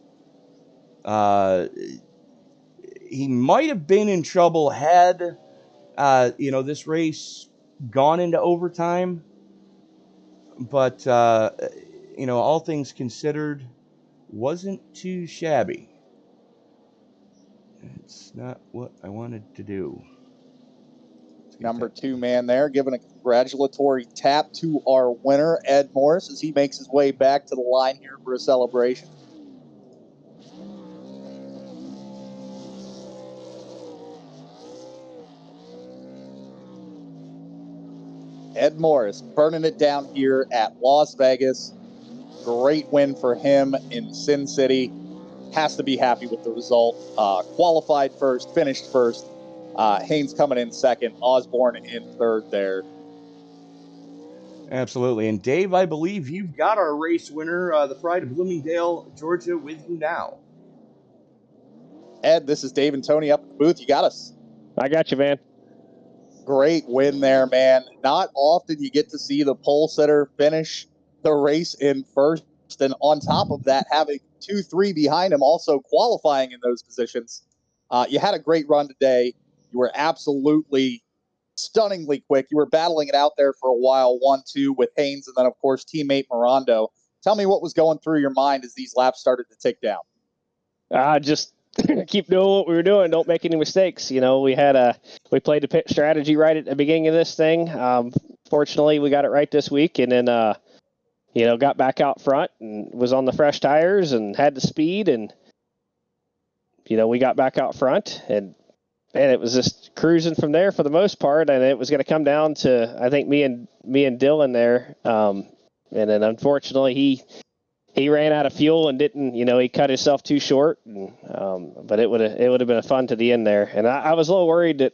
He might have been in trouble had, this race gone into overtime. But, all things considered, wasn't too shabby. It's not what I wanted to do. Number 2 man there, giving a congratulatory tap to our winner, Ed Morris, as he makes his way back to the line here for a celebration. Ed Morris burning it down here at Las Vegas. Great win for him in Sin City. Has to be happy with the result. Qualified first, finished first. Haynes coming in second, Osborne in third there. Absolutely. And Dave, I believe you've got our race winner, the Pride of Bloomingdale, Georgia, with you now. Ed, this is Dave and Tony up at the booth. You got us. I got you, man. Great win there, man. Not often you get to see the pole sitter finish the race in first, and on top of that, having 2-3 behind him, also qualifying in those positions. You had a great run today. You were absolutely stunningly quick. You were battling it out there for a while, 1-2 with Haynes, and then, of course, teammate Mirando. Tell me what was going through your mind as these laps started to tick down. Just keep doing what we were doing. Don't make any mistakes. We played the pit strategy right at the beginning of this thing. Fortunately, we got it right this week, and then, got back out front and was on the fresh tires and had the speed, and, we got back out front, and it was just cruising from there for the most part, and it was going to come down to, I think, me and Dylan there. And then unfortunately he ran out of fuel and didn't, he cut himself too short. And, but it would have been a fun to the end there. And I was a little worried that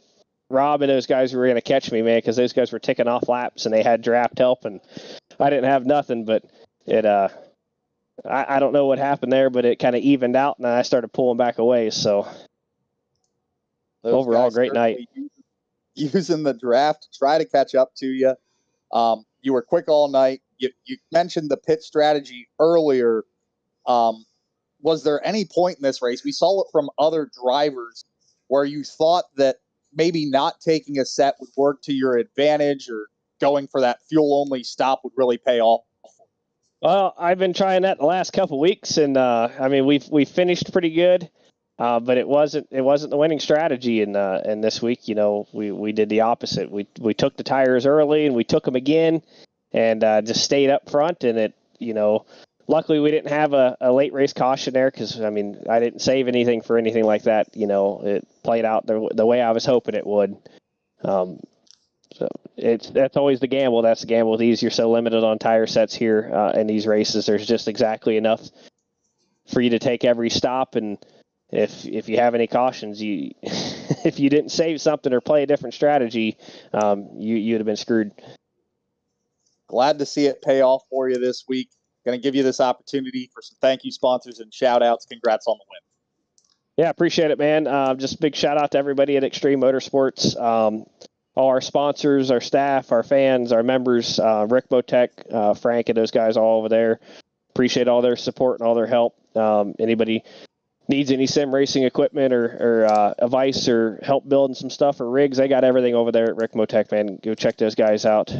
Rob and those guys were going to catch me, man, because those guys were ticking off laps and they had draft help and I didn't have nothing. But it, I don't know what happened there, but it kind of evened out and I started pulling back away. So Those overall, guys great night. Using the draft to try to catch up to you. You were quick all night. You mentioned the pit strategy earlier. Was there any point in this race, we saw it from other drivers, where you thought that maybe not taking a set would work to your advantage, or going for that fuel-only stop would really pay off? Well, I've been trying that the last couple weeks, and we finished pretty good, but it wasn't the winning strategy. And this week, we did the opposite. We took the tires early, and we took them again, and just stayed up front. And it, luckily we didn't have a late race caution there, because I didn't save anything for anything like that. It played out the way I was hoping it would. So that's always the gamble. That's the gamble with these. You're so limited on tire sets here in these races. There's just exactly enough for you to take every stop. And if you have any cautions, if you didn't save something or play a different strategy, you'd have been screwed. Glad to see it pay off for you this week. Going to give you this opportunity for some thank you sponsors and shout outs. Congrats on the win. Yeah, appreciate it, man. Just a big shout out to everybody at Extreme Motorsports. All our sponsors, our staff, our fans, our members, Ricmotech, Frank, and those guys all over there. Appreciate all their support and all their help. Anybody needs any sim racing equipment or advice or help building some stuff or rigs, they got everything over there at Ricmotech, man. Go check those guys out.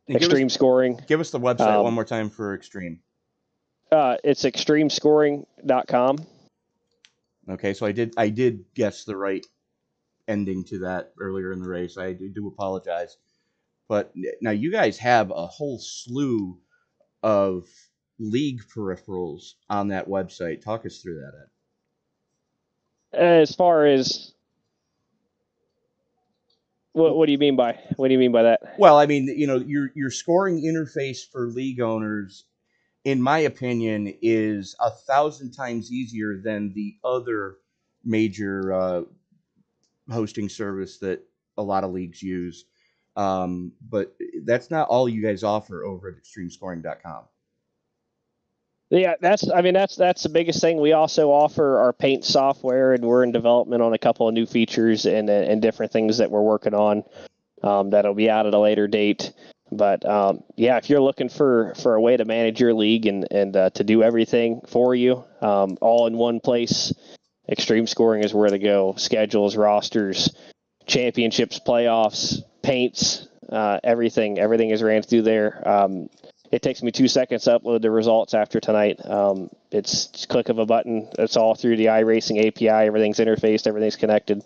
Extreme Scoring. Give us the website one more time for Extreme. It's extremescoring.com. Okay, so I did guess the right ending to that earlier in the race. I do apologize. But now you guys have a whole slew of league peripherals on that website. Talk us through that, Ed. As far as what do you mean by that? Well, your scoring interface for league owners, in my opinion, is 1,000 times easier than the other major hosting service that a lot of leagues use. But that's not all you guys offer over at extremescoring.com. Yeah, that's the biggest thing. We also offer our paint software, and we're in development on a couple of new features and different things that we're working on that'll be out at a later date. But yeah, if you're looking for a way to manage your league and to do everything for you all in one place, Extreme Scoring is where to go. Schedules, rosters, championships, playoffs, paints, everything is ran through there. It takes me 2 seconds to upload the results after tonight. It's just click of a button. It's all through the iRacing API. Everything's interfaced. Everything's connected.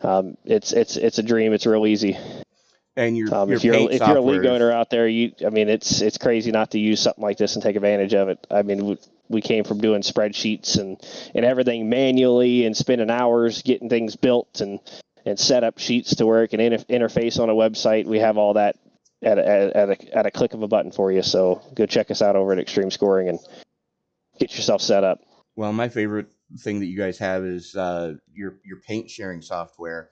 It's a dream. It's real easy. And your if you're paint a league software owner out there, it's crazy not to use something like this and take advantage of it. I mean, we came from doing spreadsheets and everything manually and spending hours getting things built and set up sheets to where it can interface on a website. We have all that at a click of a button for you. So go check us out over at Extreme Scoring and get yourself set up. Well, my favorite thing that you guys have is your paint sharing software.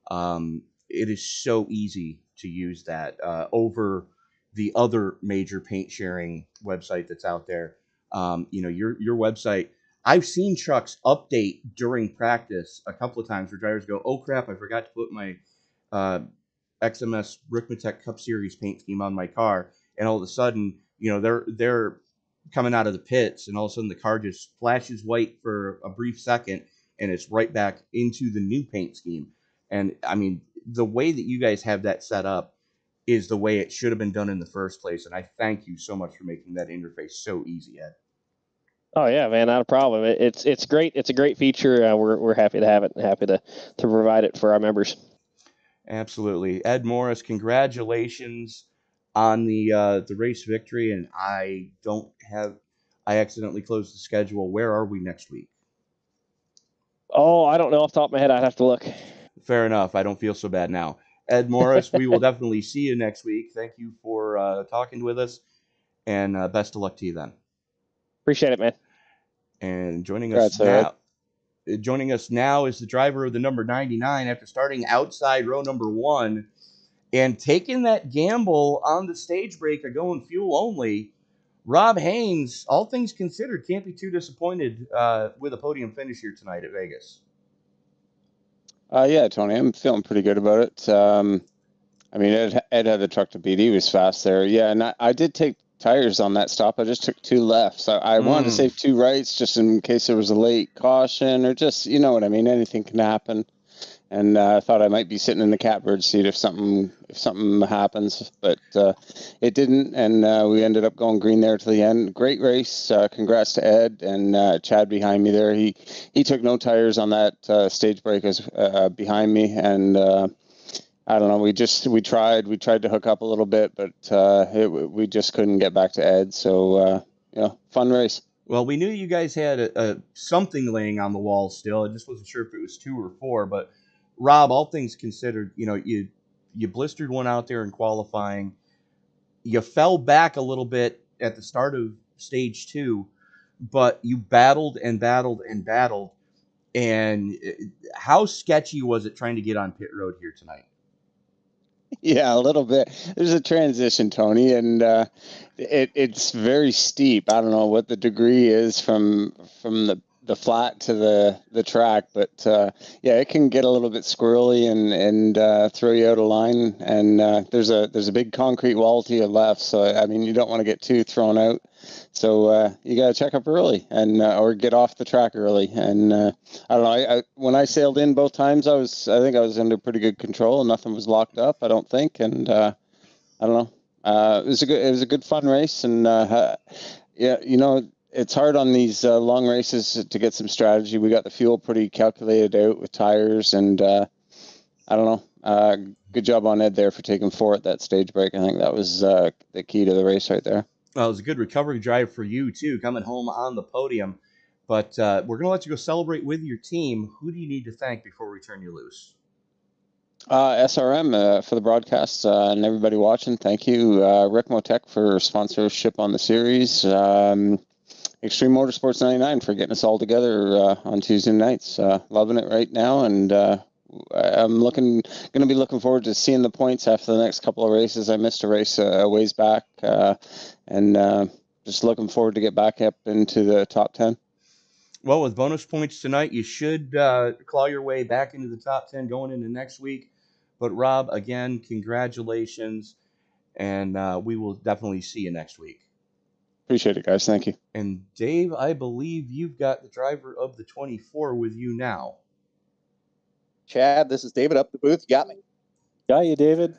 It is so easy to use that over the other major paint sharing website that's out there. Your website. I've seen trucks update during practice a couple of times where drivers go, "Oh crap! I forgot to put my XMS Ricmotech Cup Series paint scheme on my car," and all of a sudden, they're coming out of the pits, and all of a sudden the car just flashes white for a brief second, and it's right back into the new paint scheme. And I mean, the way that you guys have that set up is the way it should have been done in the first place. And I thank you so much for making that interface so easy, Ed. Oh yeah, man, not a problem. It's great. It's a great feature. We're happy to have it and happy to provide it for our members. Absolutely. Ed Morris, congratulations on the race victory. And I accidentally closed the schedule. Where are we next week? Oh, I don't know off the top of my head. I'd have to look. Fair enough. I don't feel so bad now. Ed Morris, we will definitely see you next week. Thank you for talking with us, and best of luck to you then. Appreciate it, man. And joining us now is the driver of the number 99 after starting outside row number 1 and taking that gamble on the stage break of going fuel only. Rob Haynes, all things considered, can't be too disappointed with a podium finish here tonight at Vegas. Yeah, Tony, I'm feeling pretty good about it. I mean, Ed had the truck to beat. He was fast there. Yeah, and I did take tires on that stop. I just took 2 lefts. I wanted to save 2 rights just in case there was a late caution or just, you know what I mean? Anything can happen. And I thought I might be sitting in the catbird seat if something happens, but it didn't. And we ended up going green there to the end. Great race. Congrats to Ed and Chad behind me there. He took no tires on that stage break as behind me, and I don't know. We tried to hook up a little bit, but we just couldn't get back to Ed. So fun race. Well, we knew you guys had something laying on the wall still. I just wasn't sure if it was 2 or 4. But Rob, all things considered, you blistered one out there in qualifying. You fell back a little bit at the start of stage 2, but you battled and battled and battled. And how sketchy was it trying to get on pit road here tonight? Yeah, a little bit. There's a transition, Tony, and it's very steep. I don't know what the degree is from the flat to the track, but yeah, it can get a little bit squirrely and throw you out of line. And there's a big concrete wall to your left, so I mean you don't want to get too thrown out. So you got to check up early and or get off the track early. And I don't know. When I sailed in both times, I think I was under pretty good control. Nothing was locked up, I don't think. And I don't know. It was a good fun race. And yeah, it's hard on these long races to get some strategy. We got the fuel pretty calculated out with tires, and I don't know. Good job on Ed there for taking 4 at that stage break. I think that was the key to the race right there. Well, it was a good recovery drive for you, too, coming home on the podium. But we're going to let you go celebrate with your team. Who do you need to thank before we turn you loose? SRM for the broadcast and everybody watching. Thank you. Ricmotech for sponsorship on the series. Extreme Motorsports 99 for getting us all together on Tuesday nights. Loving it right now, and I'm going to be looking forward to seeing the points after the next couple of races. I missed a race a ways back, and just looking forward to get back up into the top 10. Well, with bonus points tonight, you should claw your way back into the top 10 going into next week. But Rob, again, congratulations, and we will definitely see you next week. Appreciate it, guys. Thank you. And Dave, I believe you've got the driver of the 24 with you now. Chad, this is David up the booth. You got me. Got you, David.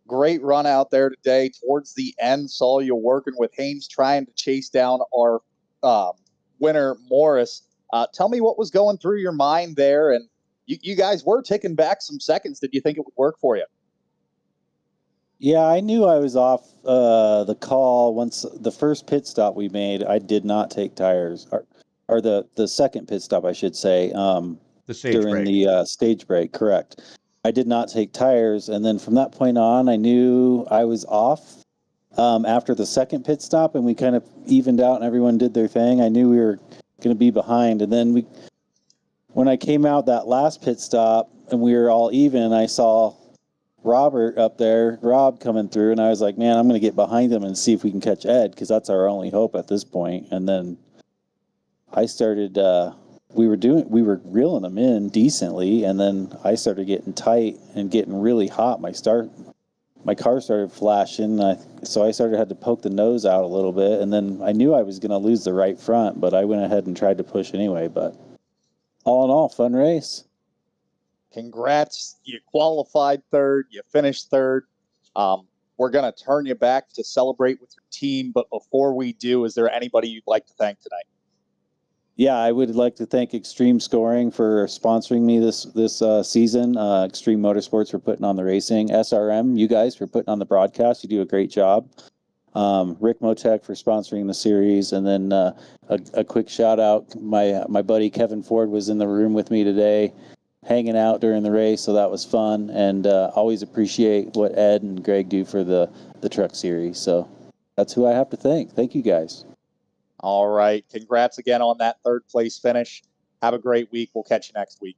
Great run out there today. Towards the end, saw you working with Haynes trying to chase down our winner, Morris. Tell me what was going through your mind there. And you guys were ticking back some seconds. Did you think it would work for you? Yeah, I knew I was off the call once the first pit stop we made. I did not take tires, or the second pit stop, I should say. The stage during break. the stage break, correct. I did not take tires, and then from that point on, I knew I was off after the second pit stop, and we kind of evened out and everyone did their thing. I knew we were going to be behind, and then when I came out that last pit stop and we were all even, I saw Rob coming through, and I was like, man, I'm going to get behind him and see if we can catch Ed, because that's our only hope at this point. And then I started... we were reeling them in decently, and then I started getting tight and getting really hot. My car started flashing, so I had to poke the nose out a little bit, and then I knew I was going to lose the right front, but I went ahead and tried to push anyway. But all in all, fun race. Congrats. You qualified third. You finished third. We're going to turn you back to celebrate with your team, but before we do, is there anybody you'd like to thank tonight? Yeah, I would like to thank Extreme Scoring for sponsoring me this season. Extreme Motorsports for putting on the racing. SRM, you guys for putting on the broadcast. You do a great job. Ricmotech for sponsoring the series, and then a quick shout out. My buddy Kevin Ford was in the room with me today, hanging out during the race, so that was fun. And always appreciate what Ed and Greg do for the truck series. So that's who I have to thank. Thank you guys. All right. Congrats again on that third place finish. Have a great week. We'll catch you next week.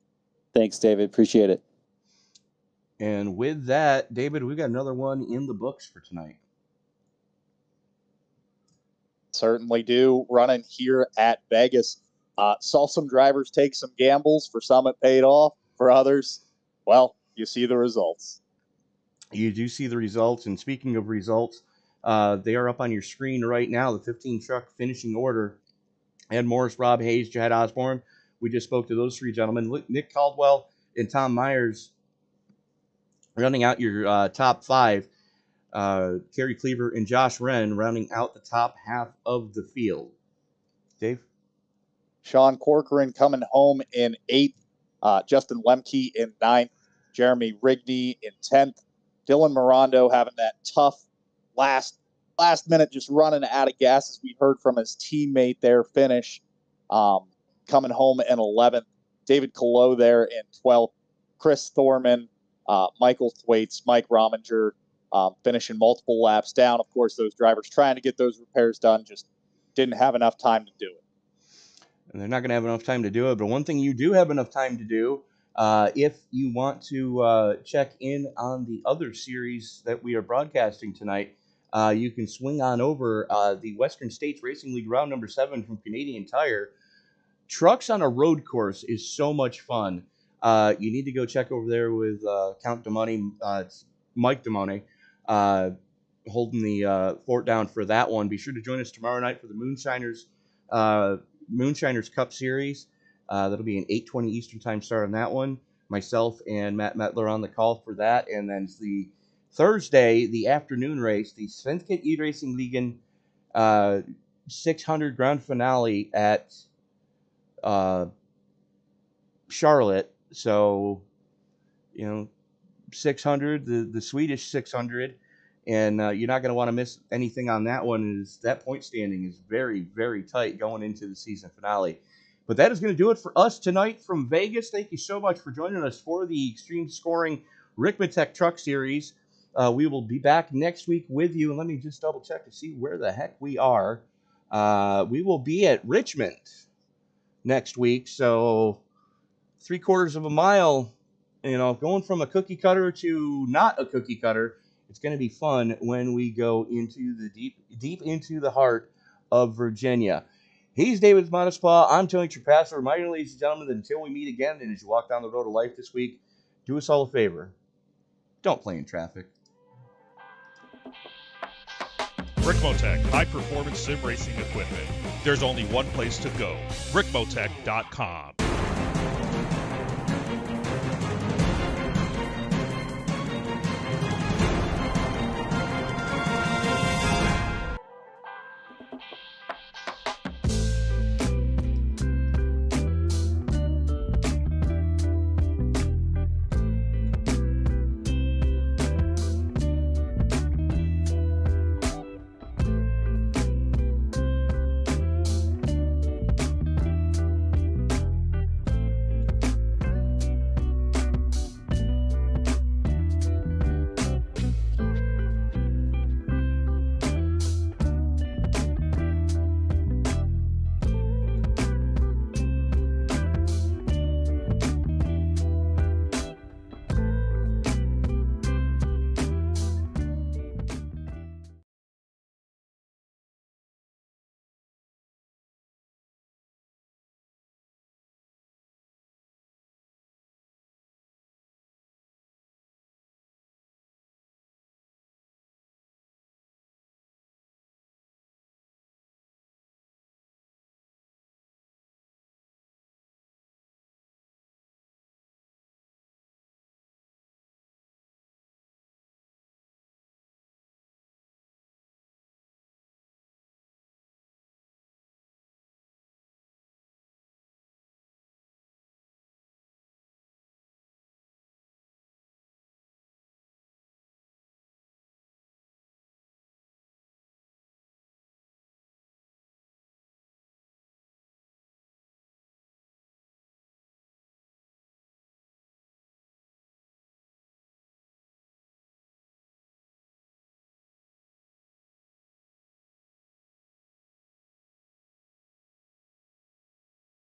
Thanks, David. Appreciate it. And with that, David, we got another one in the books for tonight. Certainly do. Running here at Vegas. Saw some drivers take some gambles. For some, it paid off. For others, well, you see the results. You do see the results. And speaking of results, they are up on your screen right now. The 15 truck finishing order. Ed Morris, Rob Hayes, Jed Osborne. We just spoke to those three gentlemen. Nick Caldwell and Tom Myers running out your top five. Kerry Cleaver and Josh Wren rounding out the top half of the field. Dave? Sean Corcoran coming home in 8th. Justin Lemke in 9th. Jeremy Rigney in 10th. Dylan Mirando having that tough last minute, just running out of gas, as we heard from his teammate there, finish. Coming home in 11th. David Colo there in 12th. Chris Thorman, Michael Thwaites, Mike Rominger, finishing multiple laps down. Of course, those drivers trying to get those repairs done just didn't have enough time to do it. And they're not going to have enough time to do it. But one thing you do have enough time to do, if you want to check in on the other series that we are broadcasting tonight, you can swing on over the Western States Racing League round number 7 from Canadian Tire. Trucks on a road course is so much fun. You need to go check over there with Count Demoney. It's Mike Demoney holding the fort down for that one. Be sure to join us tomorrow night for the Moonshiners Cup Series. That'll be an 8:20 Eastern Time start on that one. Myself and Matt Metler on the call for that. And then the Thursday, the afternoon race, the Svenska iRacing Ligan 600 grand finale at Charlotte. So, 600, the Swedish 600. And you're not going to want to miss anything on that one. That point standing is very, very tight going into the season finale. But that is going to do it for us tonight from Vegas. Thank you so much for joining us for the Extreme Scoring Ricmotech Truck Series. We will be back next week with you. And let me just double check to see where the heck we are. We will be at Richmond next week. So 3/4 of a mile, going from a cookie cutter to not a cookie cutter It's going to be fun when we go into the deep into the heart of Virginia. He's David Modespaw. I'm Tony Trapassa. Reminding you, ladies and gentlemen, that until we meet again, and as you walk down the road of life this week, do us all a favor. Don't play in traffic. Ricmotech, high-performance sim racing equipment. There's only one place to go, ricmotech.com.